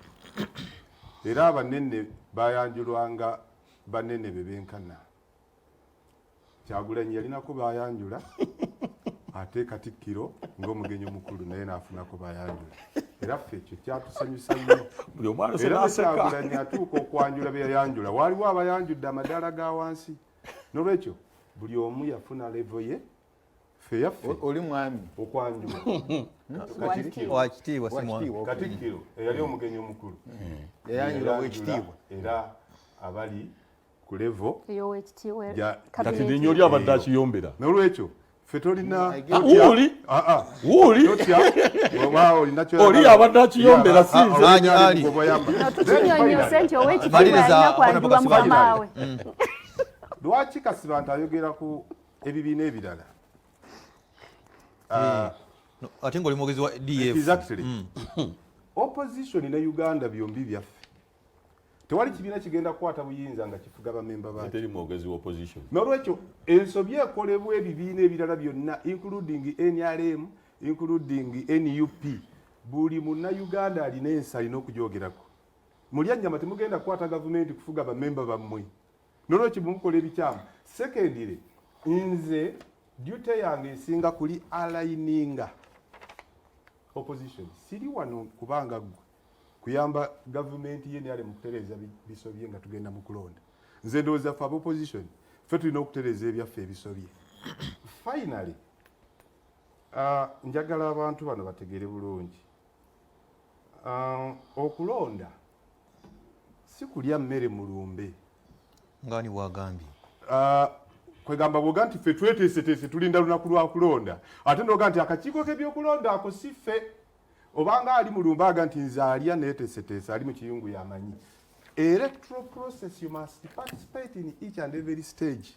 era abanene bayanjulwanga banene bebenkana Kyagulanyi yalinako bayanjula ate Katikkiro ng'omugenyi omukulu naye naafunako bayanjula era ffe ekyo kyatusanyusa nnyo era Kyagulanyi atuuka okwanjula beyayanjula waaliwo abayanjudde amadaala ga wansi n'olwekyo buli omu yafuna levo ye ffe yaffe oli mwami okwanjula wakitiibwa Katikkiro eyali omugenyi omukulu yayanjula wekitiibwa era abali ku levo kati nenyo oli abadde akiyombera n'olwekyo ffe tolina oli abadde akiyombera lwaki Kasibante ayogera ku ebibiina ebirala ate ng'oli mwogezi wa DF. Exactly. Opposition ne Uganda byombi byaffe. Tewali kibiina kigenda kukwata buyinza nga kifuga bamemba baakyo. Teri mwogezi wa opposition. N'olwekyo ensobi ekolebwa ebibiina ebirala byonna including NRM, including NUP, buli munna-Uganda alina ensi alina okugyogerako. Mulyannyama temugenda kukwata gavumenti kufuga bamemba bammwe. N'olwekyo mukola ebikyamu. Secondly, nze duty yange esinga kuli aligninga opposition. Siri wano kubanga kuyamba gavumenti ye NRM mukutereza bisobye nga tugenda mu kulonda. Nze ndowooza ffe opposition ffe tulina okutereza ebyaffe ebisobye. Finally, njagala abantu bano bategere bulungi. Okulonda si kulya mmere mulumbe. Ngani bwagambye. Kwegamba bwoga nti ffe tweteeseteese tulinda lunaku lwa kulonda. Ate noga nti akakiiko k'ebyokulonda ako si ffe. Obanga ali mulumbe aga nti nze alya neeteeseteese ali mu kiyungu yamanyi. Electoral process you must participate in each and every stage.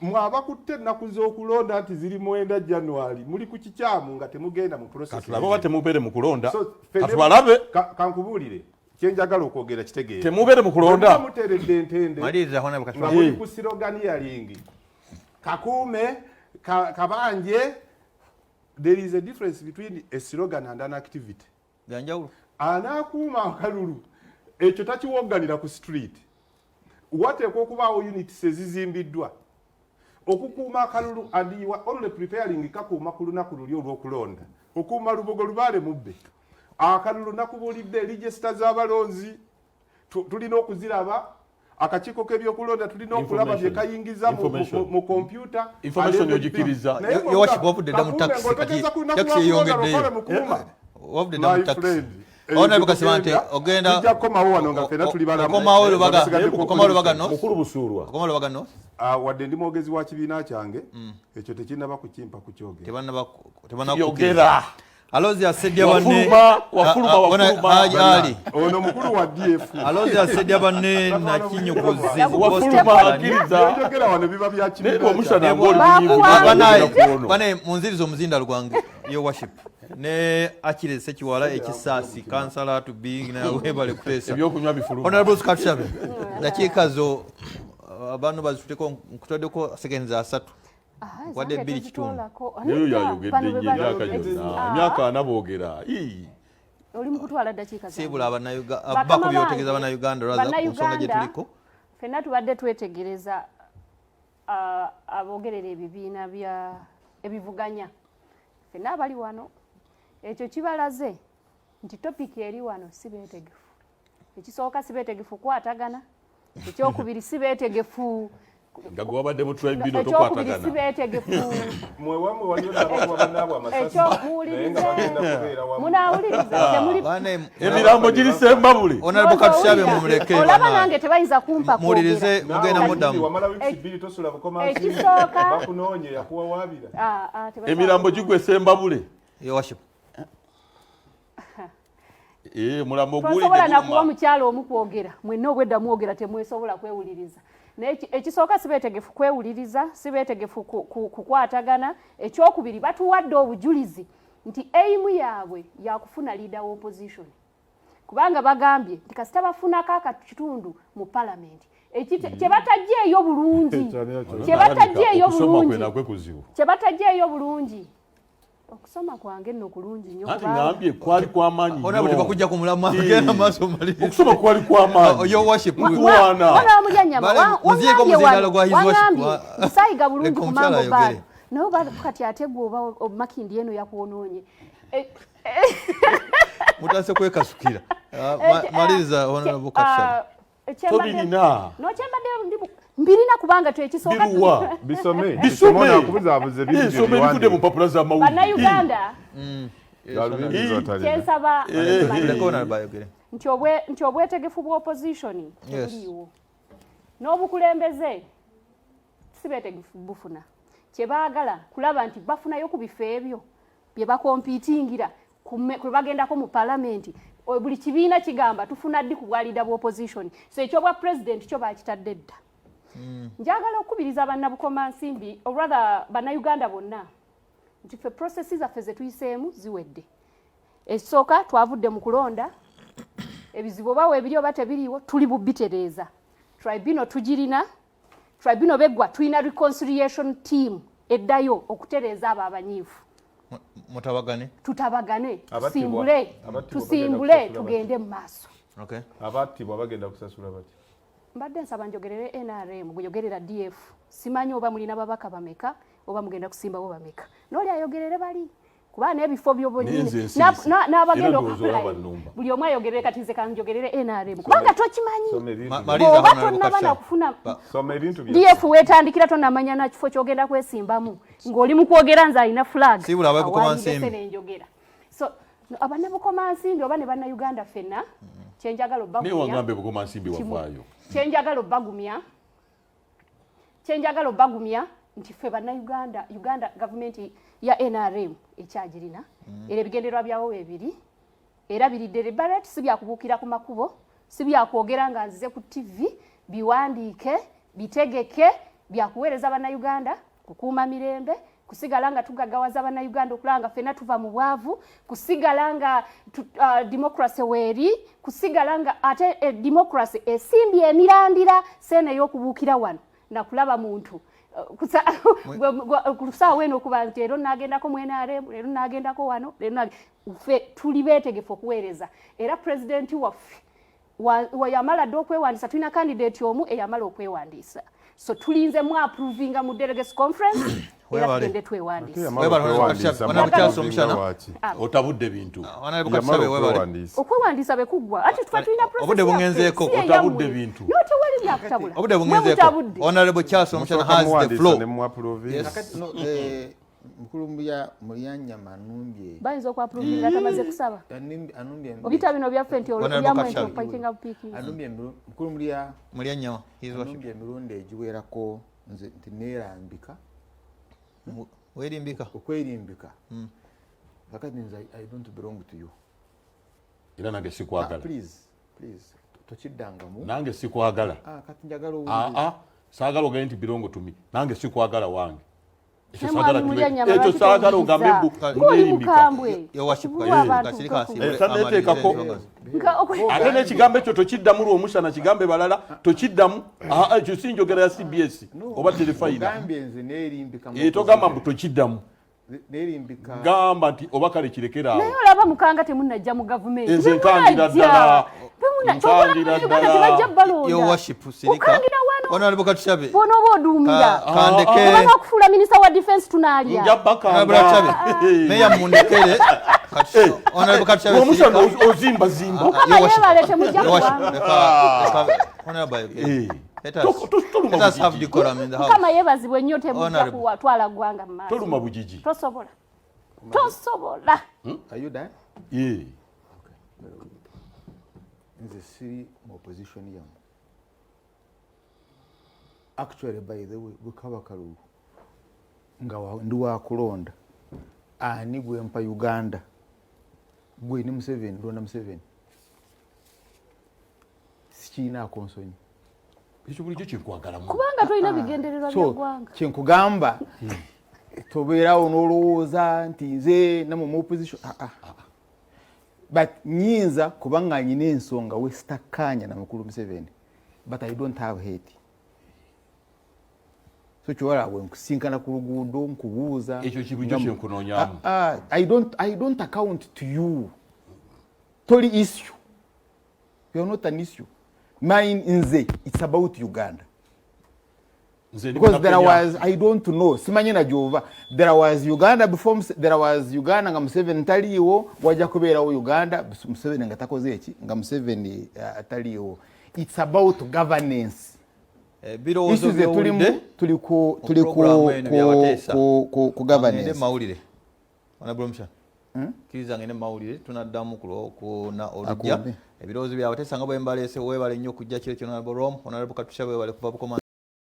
Mwabakutte ennaku z'okulonda nti ziri 9 January muli ku kikyamu nga temugenda mu process. Katulabe bate mubere mu kulonda. Katulabe kankubuulire. Kyenjagala okwogera kitegeera. Temubere mu kulonda. Muteredde entende. Maliriza hona bakatulabe. Muli ku sloganialing. Kakuume, kabanje. There is a difference between a slogan and an activity. Ganjawulo. Anakuuma akalulu. Ekyo takiwogganira ku street. Wateekwa okubaawo units ezizimbiddwa. Okukuuma akalulu and you are only preparing kakuuma ku lunaku luli olw'okulonda. Okuuma lubogo lubaale mubbe. Akalulu nakubulidde register z'abalonzi tulina okuziraba. Akakiiko k'ebyokulonda tulina okulaba bye kayingiza mu computer. Information yogikiriza. Yo worship wavudde dda mu taxi kati taxi eyongeddeyo. Wavudde dda mu taxi. Ona bukasema nti ogenda tujja kukomawo wano nga ffenna tuli balamu. Okomawo lubaga no. Mukulu busuulwa. Okomawo lubaga no. Wadde ndi mwogezi wa kibiina kyange ekyo tekinnaba kukimpa kukyogera. Tebana yogera. Alozi asedya banne wafuluma ali ono mukulu wa DF. Alozi asedya banne na kinyugozi wafuluma akiriza yogera wano biba bya kibiina. Rwomushana ngoli munyivu bane munzirizo muzinda lwange yo worship ne akire sekiwala ekisasi kansala to being na webale kutesa ebyokunywa bifuluma. Honorable Skatshabe dakika zo abantu baziteko nkutodeko seconds za 3 wadde 2 kitundu. Neyo yayogedde nnyo emyaka yonna. Emyaka anaboogera. Oli mukutwala dakika zange. Sibula abannayuganda abako byotegeeza abannayuganda raza ku nsonga gye tuliko. Ffenna tubadde twetegereza aboogerera ebibiina bya ebivuganya. Ffenna abali wano ekyo kibalaze nti topiki eri wano si beetegefu. Ekisooka si beetegefu kwatagana. Ekyokubiri si beetegefu nga gwabadde mu tribe bino tokwatagana. Mwewamwe waliyo n'abakuba bannaabwe amasasi. Munaawuliriza temuli. Emirambo giri Sembabule. Honorable Katushabe mumuleke. Olaba nange tebayinza kumpa kwogera. Muwulirize mugenda muddamu. Wamala wiiki bbiri tosula bukomansi. Ekisooka. Bakunoonye yakuwa waabira. Emirambo gigwe Sembabule. Yo worship. Mulambo guli. Tosobola nakuwa mukyalo omu kwogera. Mwenna obwedda mwogera temwesobola kwewuliriza. Ekisooka sibeetegefu kwewuliriza, sibeetegefu kukwatagana. Ekyokubiri batuwadde obujulizi nti aimu yaabwe yakufuna leader wa opposition. Kubanga bagambye nti kasita bafunako akakitundu mu parliament. Kyebatajjeeyo bulungi. Kyebatajjeeyo bulungi. Okusoma kwange nno kulungi nnyo. Ati ngambye kwali kw'amaanyi nnyo. Ona bwe bakujja ku mulamwa agenda maaso maliri. Okusoma kwali kw'amaanyi. Yo worship. Ona mulyanyama wangambye musaayiga bulungi ku mango baalo. Naye kati ate gwe oba Makindi eno yakuwonoonye. Mutase kwekasukira. Maliriza Honorable Katushabe. Tobirina. Nokyembadde mbirina kubanga twekisooka biruwa bisome bisome bifudde mu mpapula za mawulire. Bannayuganda kyensaba nti obwetegefu bwa opposition tebuliiwo n'obukulembeze si beetegefu bufuna kyebaagala kulaba nti bafunayo ku bifo ebyo bye bakompiitingira kwe bagendako mu palamenti. Buli kibiina kigamba tufuna ddi ku bwa leader bwa opposition. So ekyobwa president kyo baakitadde dda. njagala okubiriza bannabukoma nsimbi or rather bannayuganda bonna nti ffe processi zaffe ze tuyiseemu ziwedde. Ekisooka twavudde mu kulonda ebizibu oba weebiri oba tebiriiwo tuli bubitereeza. Tribunal tugirina, tribunal beggwa tulina reconciliation team eddayo okutereeza abo abanyiivu. Mutabagane? Tutabagane, Abattibwa. tusimbule tugende mu maaso. Okay. Abattibwa bagenda kusasula bati. Mbadde nsaba njogerere NRM, gujogerera DF. Simanyi oba mulina babaka bameka oba mugenda kusimbawo bameka. Noli ayogerere bali. Kuba n'ebifo by'obonyine n'abagenda okupulayo buli omu ayogerere kati nze kanjogerere NRM kubanga tokimanyi oba tonnabana kufuna DF weetandikira tonnamanya na kifo kyogenda kwesimbamu ng'oli mu kwogera nze alina flag nenjogera. So abannabukoma nsimbi oba ne bannayuganda ffenna kyenjagala obbagumya nti ffe bannayuganda Uganda gavumenti ya NRM ekyagirina era ebigendererwa byawo bibiri era biri deliberate si byakubuukira ku makubo si byakwogera nga nzize ku TV biwandiike bitegeke byakuweereza bannayuganda kukuuma mirembe kusigala nga tugaggawaza bannayuganda okulanga ffenna tuva mu bwavu kusigala nga democracy weeri kusigala nga ate democracy esimbye emirandira seena ey'okubuukira wano nakulaba muntu kusaawa eno okuba nti ero nagendako mu NRM ero nagendako wano ffe tuli beetegefu okuweereza era pulezidenti waffe yamala dde okwewandiisa tulina kandidate omu eyamala okwewandiisa so tulinze mu approvinga mu delegates conference era tugende twewandiisa otabudde bintu okwewandiisa bekuggwa ati tuba tulina obudde bungenzeeko otabudde bintu notewali byakutabula obudde bungenzeeko honorable Charles Omushana has the floor mukulu mulyanyama anumbye bayinza okwaprovinga tamaze kusaba obita bino byaffe nti olyamuentopakinga bupiikinga anumbye mukulu mulyanyama anumbye emirundi egiwerako nze nti neerambika okwerimbika kakati nze I don't belong to you era nange sikwagala please tokiddangamu nange sikwagala kati njagala saagala ogende nti belong to me nange sikwagala wange ekyo saagala ogambe ate n'ekigambo ekyo tokiddamu Rwomushana kigambe balala tokiddamu ekyo si njogera ya CBS oba telefayina togamba mbu tokiddamu gamba nti oba kale kirekera awo naye olaba mukanga temunnajja mu gavumenti nze nkangira ddala your worship sirika honorable Katushabe bono bodumira kandeke bana okufuula minister wa defense tunalya njabakanga meya mundekere honorable Katushabe Rwomushana ozimba yebalete mujja honorable let us have decorum in the house kama yebazibwe nnyo temujja kuwatwala ggwanga mu maaso toluma bujiji tosobola are you there yeah nze siri mu opposition yamu actually by the way bukaba kalulu nga ndi wakulonda ani gwempa Uganda gwe ni Museveni ronda Museveni sikiina akonsonyi ekyo bulijjo kyenkwagalamu kubanga tulina bigendererwa by'eggwanga kyenkugamba tobeerawo n'olowooza nti nze namwe mu opposition but nyinza kubanga nyina ensonga wesitakkaanya na mukulu Museveni but I don't have hate so kyowala we nkusinkana ku luguudo nkubuuza ekyo kibulijjo kyenkunoonyaamu I don't account to you toli issue you are not an issue mine nze it's about Uganda because there was I don't know simanyi na jova there was Uganda before there was Uganda nga Museveni taliwo wajja kubeerawo Uganda Museveni nga takoze eki nga Museveni taliwo it's about governance birowoozo by'owulidde tuli ku governance mawulire honorable Omushana kiriza ngene mawulire tunaddamu kuna olujja ebirowoozo byabwe tesanga bwe mbaleese weebale nnyo okujja kiro honorable Rom honorable Katushabe wale kuva bukoma